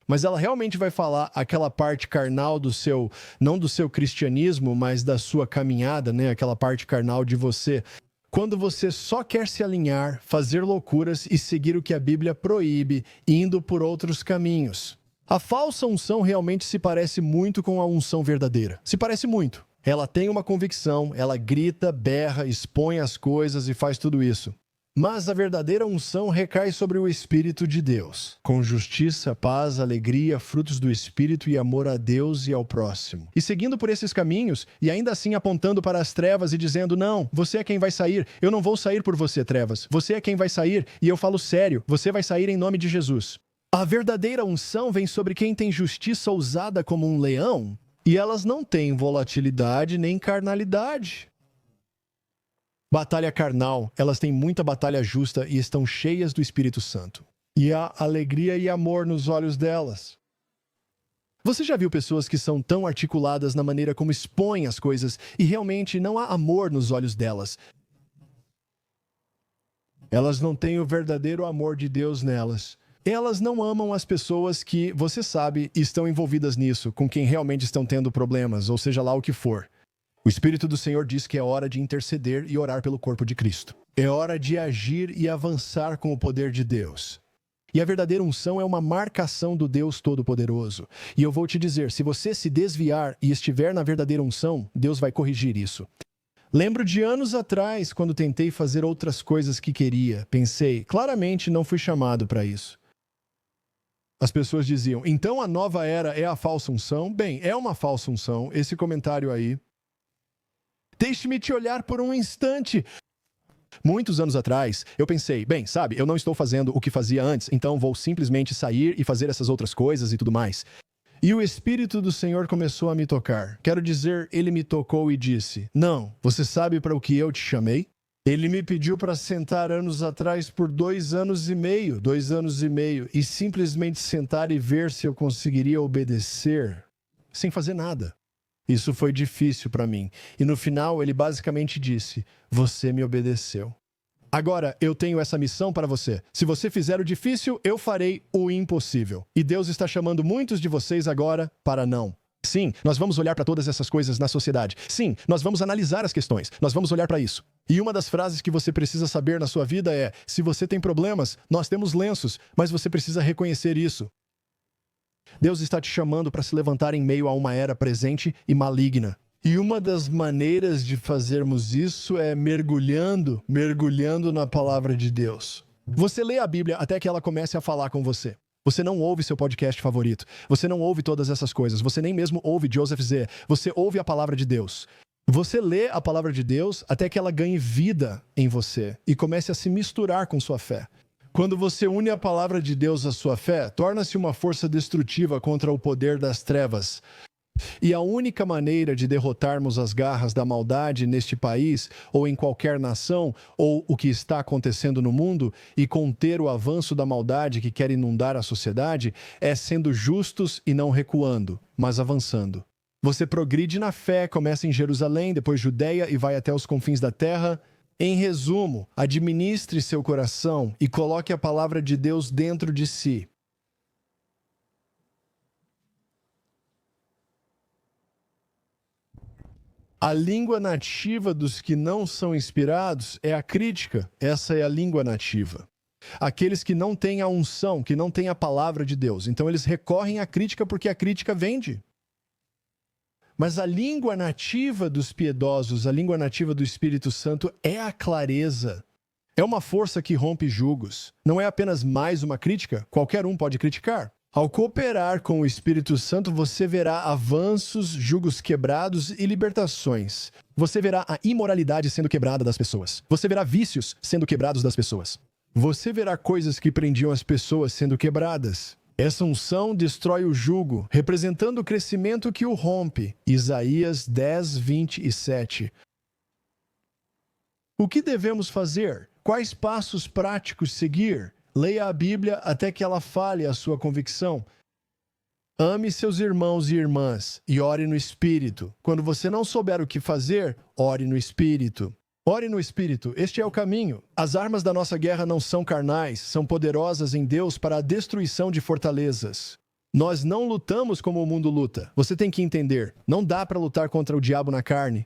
Mas ela realmente vai falar aquela parte carnal do seu, não do seu cristianismo, mas da sua caminhada, né? Aquela parte carnal de você. Quando você só quer se alinhar, fazer loucuras e seguir o que a Bíblia proíbe, indo por outros caminhos. A falsa unção realmente se parece muito com a unção verdadeira. Se parece muito. Ela tem uma convicção, ela grita, berra, expõe as coisas e faz tudo isso. Mas a verdadeira unção recai sobre o Espírito de Deus, com justiça, paz, alegria, frutos do Espírito e amor a Deus e ao próximo. E seguindo por esses caminhos, e ainda assim apontando para as trevas e dizendo, não, você é quem vai sair, eu não vou sair por você, trevas. Você é quem vai sair, e eu falo sério, você vai sair em nome de Jesus. A verdadeira unção vem sobre quem tem justiça ousada como um leão, e elas não têm volatilidade nem carnalidade. Batalha carnal, elas têm muita batalha justa e estão cheias do Espírito Santo. E há alegria e amor nos olhos delas. Você já viu pessoas que são tão articuladas na maneira como expõem as coisas e realmente não há amor nos olhos delas? Elas não têm o verdadeiro amor de Deus nelas. Elas não amam as pessoas que, você sabe, estão envolvidas nisso, com quem realmente estão tendo problemas, ou seja lá o que for. O Espírito do Senhor diz que é hora de interceder e orar pelo corpo de Cristo. É hora de agir e avançar com o poder de Deus. E a verdadeira unção é uma marcação do Deus Todo-Poderoso. E eu vou te dizer, se você se desviar e estiver na verdadeira unção, Deus vai corrigir isso. Lembro de anos atrás, quando tentei fazer outras coisas que queria. Pensei, claramente não fui chamado para isso. As pessoas diziam, então a nova era é a falsa unção? Bem, é uma falsa unção, esse comentário aí. Deixe-me te olhar por um instante. Muitos anos atrás, eu pensei, bem, sabe, eu não estou fazendo o que fazia antes, então vou simplesmente sair e fazer essas outras coisas e tudo mais. E o Espírito do Senhor começou a me tocar. Quero dizer, ele me tocou e disse, não, você sabe para o que eu te chamei? Ele me pediu para sentar anos atrás por 2 anos e meio, e simplesmente sentar e ver se eu conseguiria obedecer, sem fazer nada. Isso foi difícil para mim. E no final ele basicamente disse, você me obedeceu. Agora, eu tenho essa missão para você. Se você fizer o difícil, eu farei o impossível. E Deus está chamando muitos de vocês agora para não. Sim, nós vamos olhar para todas essas coisas na sociedade. Sim, nós vamos analisar as questões. Nós vamos olhar para isso. E uma das frases que você precisa saber na sua vida é, se você tem problemas, nós temos lenços, mas você precisa reconhecer isso. Deus está te chamando para se levantar em meio a uma era presente e maligna. E uma das maneiras de fazermos isso é mergulhando na palavra de Deus. Você lê a Bíblia até que ela comece a falar com você. Você não ouve seu podcast favorito. Você não ouve todas essas coisas. Você nem mesmo ouve Joseph Z. Você ouve a palavra de Deus. Você lê a palavra de Deus até que ela ganhe vida em você e comece a se misturar com sua fé. Quando você une a palavra de Deus à sua fé, torna-se uma força destrutiva contra o poder das trevas. E a única maneira de derrotarmos as garras da maldade neste país, ou em qualquer nação, ou o que está acontecendo no mundo, e conter o avanço da maldade que quer inundar a sociedade, é sendo justos e não recuando, mas avançando. Você progride na fé, começa em Jerusalém, depois Judeia e vai até os confins da terra, Em resumo, administre seu coração e coloque a palavra de Deus dentro de si. A língua nativa dos que não são inspirados é a crítica. Essa é a língua nativa. Aqueles que não têm a unção, que não têm a palavra de Deus. Então eles recorrem à crítica porque a crítica vende. Mas a língua nativa dos piedosos, a língua nativa do Espírito Santo é a clareza. É uma força que rompe julgos. Não é apenas mais uma crítica, qualquer um pode criticar. Ao cooperar com o Espírito Santo, você verá avanços, julgos quebrados e libertações. Você verá a imoralidade sendo quebrada das pessoas. Você verá vícios sendo quebrados das pessoas. Você verá coisas que prendiam as pessoas sendo quebradas. Essa unção destrói o jugo, representando o crescimento que o rompe. Isaías 10, 27. O que devemos fazer? Quais passos práticos seguir? Leia a Bíblia até que ela fale a sua convicção. Ame seus irmãos e irmãs e ore no Espírito. Quando você não souber o que fazer, ore no Espírito. Ore no Espírito, este é o caminho. As armas da nossa guerra não são carnais, são poderosas em Deus para a destruição de fortalezas. Nós não lutamos como o mundo luta. Você tem que entender, não dá para lutar contra o diabo na carne.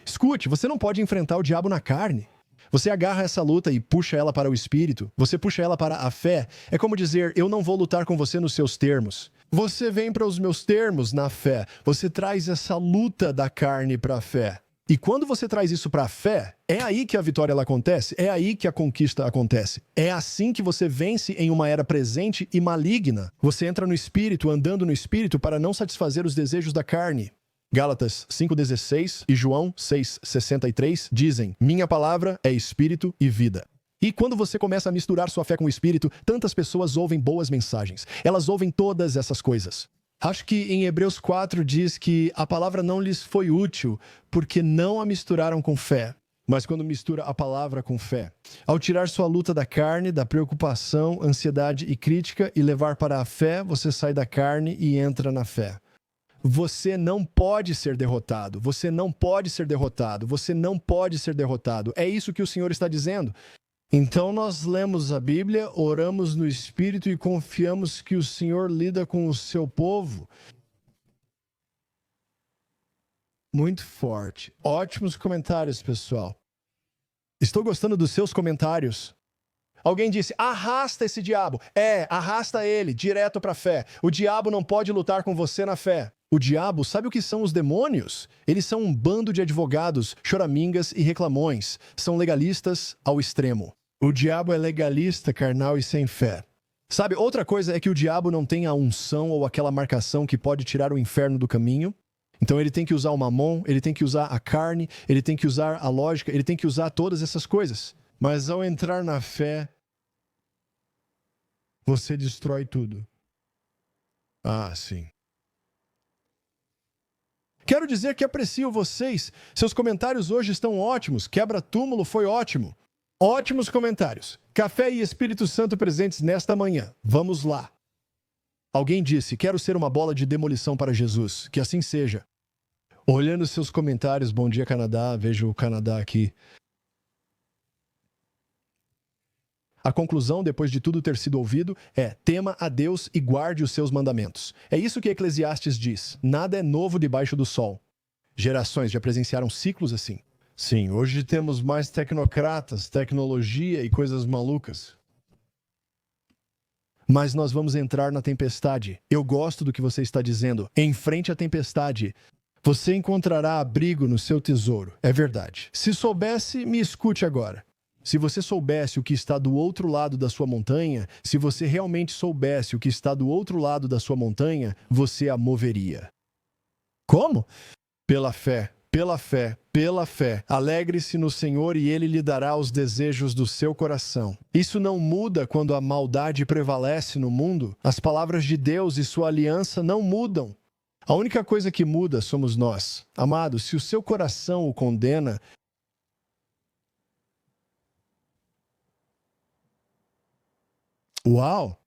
Escute, você não pode enfrentar o diabo na carne. Você agarra essa luta e puxa ela para o Espírito. Você puxa ela para a fé. É como dizer, eu não vou lutar com você nos seus termos. Você vem para os meus termos na fé. Você traz essa luta da carne para a fé. E quando você traz isso para a fé, é aí que a vitória ela acontece, é aí que a conquista acontece. É assim que você vence em uma era presente e maligna. Você entra no Espírito, andando no Espírito para não satisfazer os desejos da carne. Gálatas 5,16 e João 6,63 dizem, minha palavra é Espírito e vida. E quando você começa a misturar sua fé com o Espírito, tantas pessoas ouvem boas mensagens. Elas ouvem todas essas coisas. Acho que em Hebreus 4 diz que a palavra não lhes foi útil porque não a misturaram com fé. Mas quando mistura a palavra com fé, ao tirar sua luta da carne, da preocupação, ansiedade e crítica e levar para a fé, você sai da carne e entra na fé. Você não pode ser derrotado. Você não pode ser derrotado. Você não pode ser derrotado. É isso que o Senhor está dizendo. Então nós lemos a Bíblia, oramos no Espírito e confiamos que o Senhor lida com o seu povo. Muito forte. Ótimos comentários, pessoal. Estou gostando dos seus comentários. Alguém disse, arrasta esse diabo. Arrasta ele direto para a fé. O diabo não pode lutar com você na fé. O diabo, sabe o que são os demônios? Eles são um bando de advogados, choramingas e reclamões. São legalistas ao extremo. O diabo é legalista, carnal e sem fé. Sabe, outra coisa é que o diabo não tem a unção ou aquela marcação que pode tirar o inferno do caminho. Então ele tem que usar o mamon, ele tem que usar a carne, ele tem que usar a lógica, ele tem que usar todas essas coisas. Mas ao entrar na fé, você destrói tudo. Ah, sim. Quero dizer que aprecio vocês. Seus comentários hoje estão ótimos. Quebra-túmulo foi ótimo. Ótimos comentários. Café e Espírito Santo presentes nesta manhã. Vamos lá. Alguém disse, quero ser uma bola de demolição para Jesus. Que assim seja. Olhando seus comentários, bom dia Canadá, vejo o Canadá aqui. A conclusão, depois de tudo ter sido ouvido, é tema a Deus e guarde os seus mandamentos. É isso que Eclesiastes diz. Nada é novo debaixo do sol. Gerações já presenciaram ciclos assim. Sim, hoje temos mais tecnocratas, tecnologia e coisas malucas. Mas nós vamos entrar na tempestade. Eu gosto do que você está dizendo. Enfrente a tempestade. Você encontrará abrigo no seu tesouro. É verdade. Se soubesse, me escute agora. Se você soubesse o que está do outro lado da sua montanha, se você realmente soubesse o que está do outro lado da sua montanha, você a moveria. Como? Pela fé, pela fé, pela fé. Alegre-se no Senhor e Ele lhe dará os desejos do seu coração. Isso não muda quando a maldade prevalece no mundo. As palavras de Deus e sua aliança não mudam. A única coisa que muda somos nós. Amado, se o seu coração o condena, uau!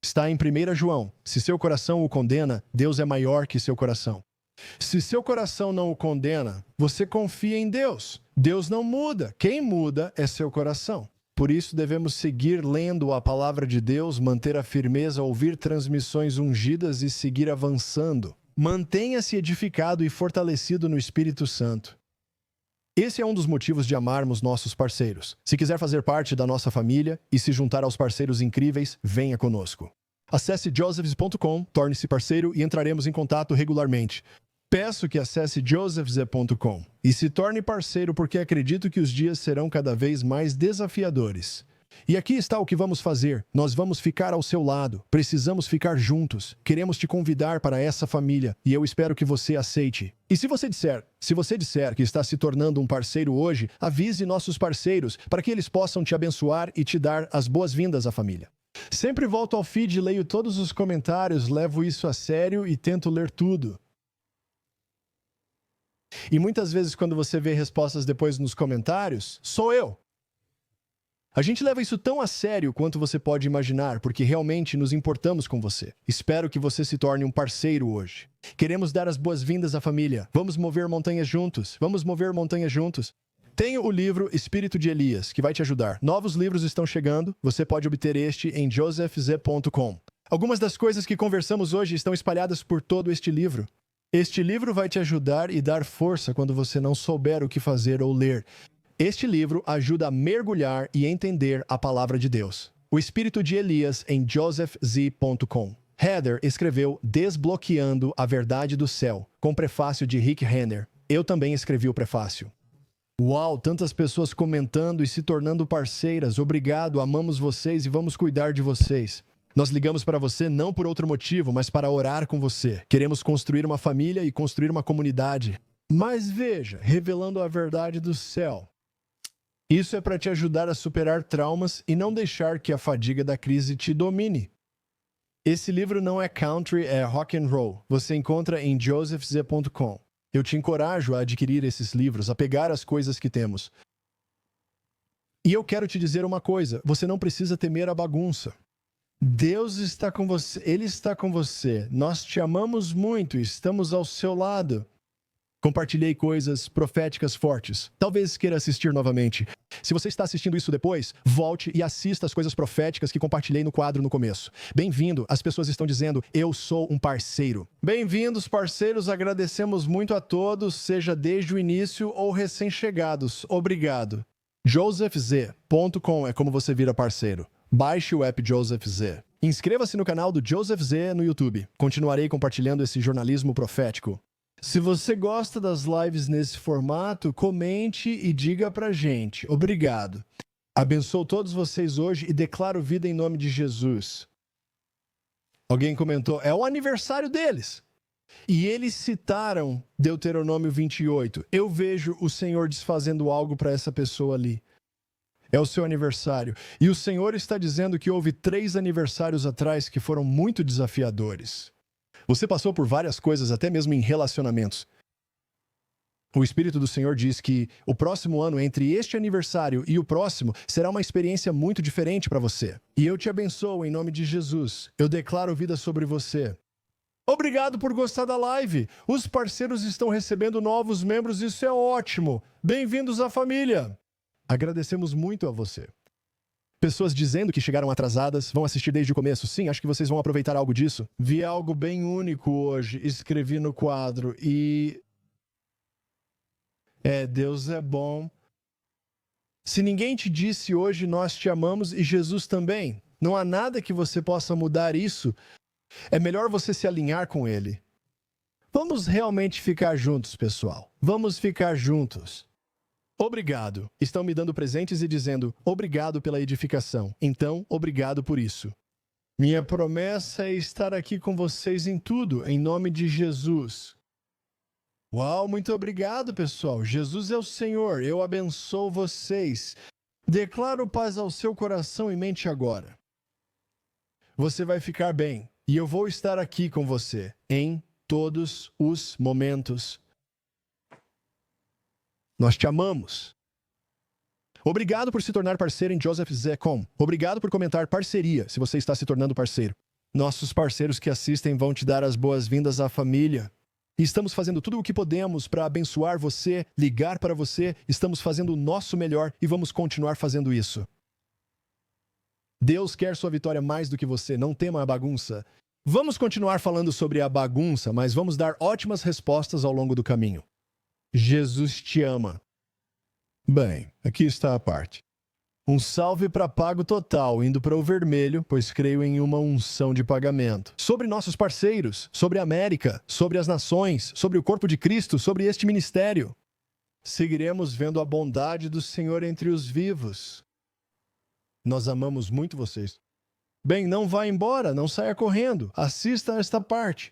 Está em 1 João. Se seu coração o condena, Deus é maior que seu coração. Se seu coração não o condena, você confia em Deus. Deus não muda. Quem muda é seu coração. Por isso devemos seguir lendo a palavra de Deus, manter a firmeza, ouvir transmissões ungidas e seguir avançando. Mantenha-se edificado e fortalecido no Espírito Santo. Esse é um dos motivos de amarmos nossos parceiros. Se quiser fazer parte da nossa família e se juntar aos parceiros incríveis, venha conosco. Acesse josephs.com, torne-se parceiro e entraremos em contato regularmente. Peço que acesse josephs.com e se torne parceiro porque acredito que os dias serão cada vez mais desafiadores. E aqui está o que vamos fazer. Nós vamos ficar ao seu lado. Precisamos ficar juntos. Queremos te convidar para essa família e eu espero que você aceite. E se você disser que está se tornando um parceiro hoje, avise nossos parceiros para que eles possam te abençoar e te dar as boas-vindas à família. Sempre volto ao feed, leio todos os comentários, levo isso a sério e tento ler tudo. E muitas vezes quando você vê respostas depois nos comentários, sou eu. A gente leva isso tão a sério quanto você pode imaginar, porque realmente nos importamos com você. Espero que você se torne um parceiro hoje. Queremos dar as boas-vindas à família. Vamos mover montanhas juntos. Vamos mover montanhas juntos. Tenho o livro Espírito de Elias, que vai te ajudar. Novos livros estão chegando. Você pode obter este em josephs.com. Algumas das coisas que conversamos hoje estão espalhadas por todo este livro. Este livro vai te ajudar e dar força quando você não souber o que fazer ou ler. Este livro ajuda a mergulhar e entender a palavra de Deus. O Espírito de Elias em josephs.com. Heather escreveu Desbloqueando a Verdade do Céu, com prefácio de Rick Renner. Eu também escrevi o prefácio. Uau, tantas pessoas comentando e se tornando parceiras. Obrigado, amamos vocês e vamos cuidar de vocês. Nós ligamos para você não por outro motivo, mas para orar com você. Queremos construir uma família e construir uma comunidade. Mas veja, revelando a verdade do céu. Isso é para te ajudar a superar traumas e não deixar que a fadiga da crise te domine. Esse livro não é country, é rock and roll. Você encontra em josephs.com. Eu te encorajo a adquirir esses livros, a pegar as coisas que temos. E eu quero te dizer uma coisa, você não precisa temer a bagunça. Deus está com você, Ele está com você. Nós te amamos muito e estamos ao seu lado. Compartilhei coisas proféticas fortes. Talvez queira assistir novamente. Se você está assistindo isso depois, volte e assista as coisas proféticas que compartilhei no quadro no começo. Bem-vindo. As pessoas estão dizendo, eu sou um parceiro. Bem-vindos, parceiros. Agradecemos muito a todos, seja desde o início ou recém-chegados. Obrigado. josephz.com é como você vira parceiro. Baixe o app Joseph Z. Inscreva-se no canal do Joseph Z no YouTube. Continuarei compartilhando esse jornalismo profético. Se você gosta das lives nesse formato, comente e diga pra gente. Obrigado. Abençoo todos vocês hoje e declaro vida em nome de Jesus. Alguém comentou, é o aniversário deles. E eles citaram Deuteronômio 28. Eu vejo o Senhor desfazendo algo para essa pessoa ali. É o seu aniversário. E o Senhor está dizendo que houve 3 aniversários atrás que foram muito desafiadores. Você passou por várias coisas, até mesmo em relacionamentos. O Espírito do Senhor diz que o próximo ano, entre este aniversário e o próximo, será uma experiência muito diferente para você. E eu te abençoo em nome de Jesus. Eu declaro vida sobre você. Obrigado por gostar da live. Os parceiros estão recebendo novos membros, isso é ótimo. Bem-vindos à família. Agradecemos muito a você. Pessoas dizendo que chegaram atrasadas, vão assistir desde o começo. Sim, acho que vocês vão aproveitar algo disso. Vi algo bem único hoje, escrevi no quadro e... Deus é bom. Se ninguém te disse hoje, nós te amamos e Jesus também. Não há nada que você possa mudar isso. É melhor você se alinhar com Ele. Vamos realmente ficar juntos, pessoal. Vamos ficar juntos. Obrigado. Estão me dando presentes e dizendo, obrigado pela edificação. Então, obrigado por isso. Minha promessa é estar aqui com vocês em tudo, em nome de Jesus. Uau, muito obrigado, pessoal. Jesus é o Senhor. Eu abençoo vocês. Declaro paz ao seu coração e mente agora. Você vai ficar bem. E eu vou estar aqui com você em todos os momentos. Nós te amamos. Obrigado por se tornar parceiro em josephz.com. Obrigado por comentar parceria, se você está se tornando parceiro. Nossos parceiros que assistem vão te dar as boas-vindas à família. E estamos fazendo tudo o que podemos para abençoar você, ligar para você, estamos fazendo o nosso melhor e vamos continuar fazendo isso. Deus quer sua vitória mais do que você, não tema a bagunça. Vamos continuar falando sobre a bagunça, mas vamos dar ótimas respostas ao longo do caminho. Jesus te ama. Bem, aqui está a parte. Um salve para pago total, indo para o vermelho, pois creio em uma unção de pagamento. Sobre nossos parceiros, sobre a América, sobre as nações, sobre o corpo de Cristo, sobre este ministério. Seguiremos vendo a bondade do Senhor entre os vivos. Nós amamos muito vocês. Bem, não vá embora, não saia correndo. Assista a esta parte.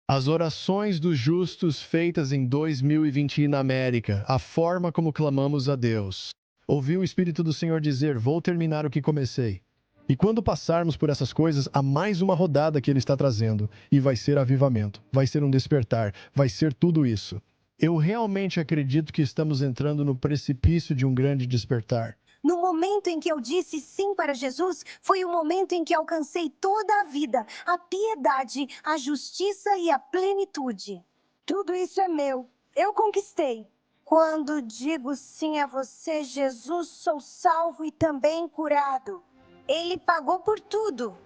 As orações dos justos feitas em 2020 na América, a forma como clamamos a Deus. Ouvi o Espírito do Senhor dizer, vou terminar o que comecei. E quando passarmos por essas coisas, há mais uma rodada que Ele está trazendo. E vai ser avivamento, vai ser um despertar, vai ser tudo isso. Eu realmente acredito que estamos entrando no precipício de um grande despertar. No momento em que eu disse sim para Jesus, foi o momento em que alcancei toda a vida, a piedade, a justiça e a plenitude. Tudo isso é meu. Eu conquistei. Quando digo sim a você, Jesus, sou salvo e também curado. Ele pagou por tudo.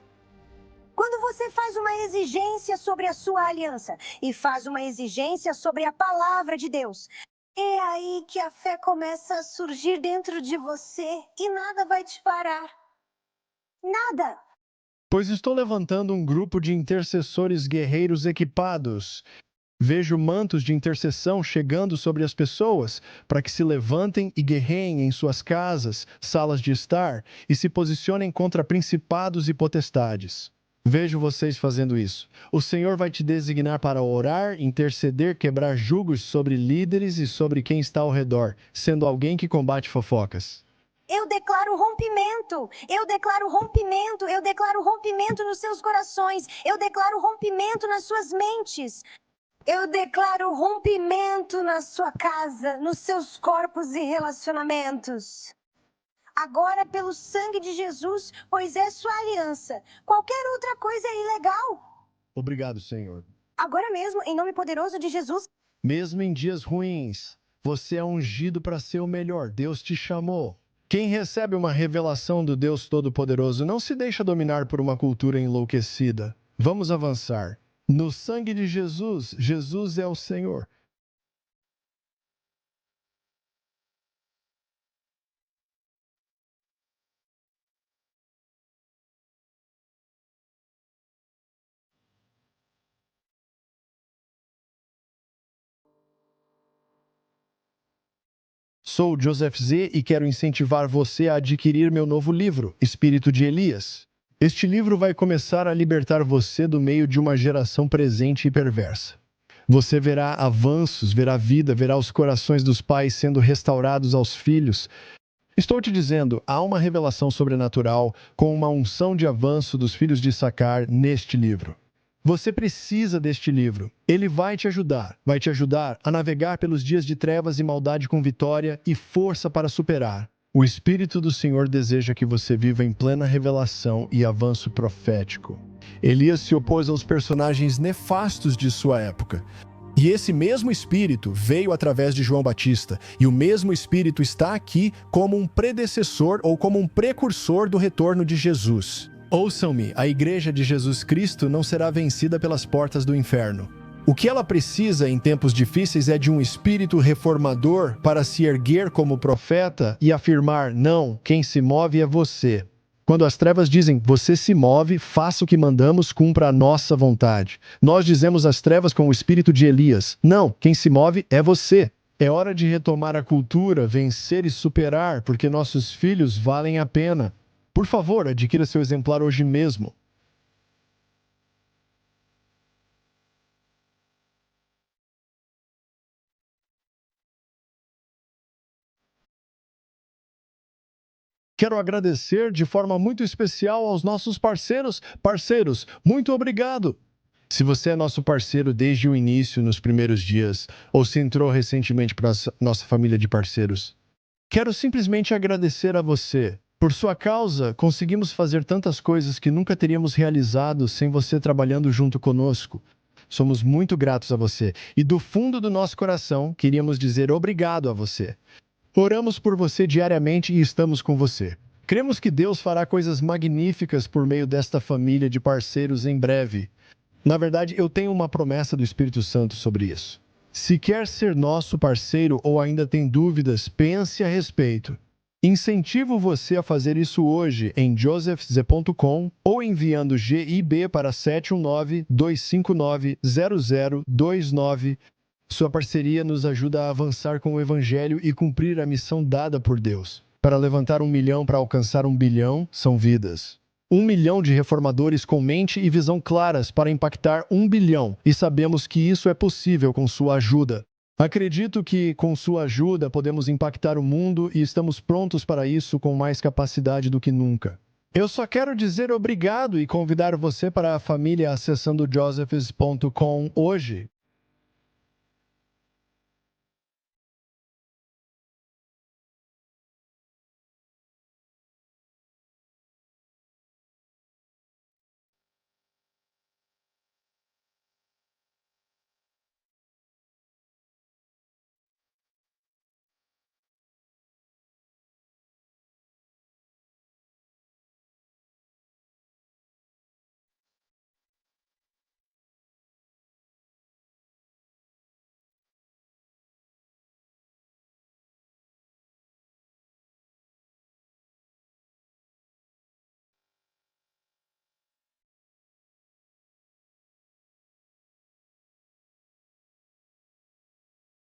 Quando você faz uma exigência sobre a sua aliança e faz uma exigência sobre a palavra de Deus, é aí que a fé começa a surgir dentro de você e nada vai te parar. Nada. Pois estou levantando um grupo de intercessores guerreiros equipados. Vejo mantos de intercessão chegando sobre as pessoas para que se levantem e guerreiem em suas casas, salas de estar e se posicionem contra principados e potestades. Vejo vocês fazendo isso. O Senhor vai te designar para orar, interceder, quebrar julgos sobre líderes e sobre quem está ao redor, sendo alguém que combate fofocas. Eu declaro rompimento. Eu declaro rompimento. Eu declaro rompimento nos seus corações. Eu declaro rompimento nas suas mentes. Eu declaro rompimento na sua casa, nos seus corpos e relacionamentos. Agora, pelo sangue de Jesus, pois é sua aliança. Qualquer outra coisa é ilegal. Obrigado, Senhor. Agora mesmo, em nome poderoso de Jesus. Mesmo em dias ruins, você é ungido para ser o melhor. Deus te chamou. Quem recebe uma revelação do Deus Todo-Poderoso não se deixa dominar por uma cultura enlouquecida. Vamos avançar. No sangue de Jesus, Jesus é o Senhor. Sou Joseph Z e quero incentivar você a adquirir meu novo livro, Espírito de Elias. Este livro vai começar a libertar você do meio de uma geração presente e perversa. Você verá avanços, verá vida, verá os corações dos pais sendo restaurados aos filhos. Estou te dizendo, há uma revelação sobrenatural com uma unção de avanço dos filhos de Issacar neste livro. Você precisa deste livro. Ele vai te ajudar a navegar pelos dias de trevas e maldade com vitória e força para superar. O Espírito do Senhor deseja que você viva em plena revelação e avanço profético. Elias se opôs aos personagens nefastos de sua época. E esse mesmo Espírito veio através de João Batista, e o mesmo Espírito está aqui como um predecessor ou como um precursor do retorno de Jesus. Ouçam-me, a Igreja de Jesus Cristo não será vencida pelas portas do inferno. O que ela precisa em tempos difíceis é de um espírito reformador para se erguer como profeta e afirmar, não, quem se move é você. Quando as trevas dizem, você se move, faça o que mandamos, cumpra a nossa vontade. Nós dizemos às trevas com o espírito de Elias, não, quem se move é você. É hora de retomar a cultura, vencer e superar, porque nossos filhos valem a pena. Por favor, adquira seu exemplar hoje mesmo. Quero agradecer de forma muito especial aos nossos parceiros. Parceiros, muito obrigado! Se você é nosso parceiro desde o início, nos primeiros dias, ou se entrou recentemente para a nossa família de parceiros, quero simplesmente agradecer a você, Por sua causa, conseguimos fazer tantas coisas que nunca teríamos realizado sem você trabalhando junto conosco. Somos muito gratos a você e do fundo do nosso coração queríamos dizer obrigado a você. Oramos por você diariamente e estamos com você. Cremos que Deus fará coisas magníficas por meio desta família de parceiros em breve. Na verdade, eu tenho uma promessa do Espírito Santo sobre isso. Se quer ser nosso parceiro ou ainda tem dúvidas, pense a respeito. Incentivo você a fazer isso hoje em josephz.com ou enviando GIB para 719-259-0029. Sua parceria nos ajuda a avançar com o Evangelho e cumprir a missão dada por Deus. Para levantar 1 milhão para alcançar 1 bilhão, são vidas. 1 milhão de reformadores com mente e visão claras para impactar 1 bilhão, e sabemos que isso é possível com sua ajuda. Acredito que, com sua ajuda, podemos impactar o mundo e estamos prontos para isso com mais capacidade do que nunca. Eu só quero dizer obrigado e convidar você para a família acessando josephs.com hoje.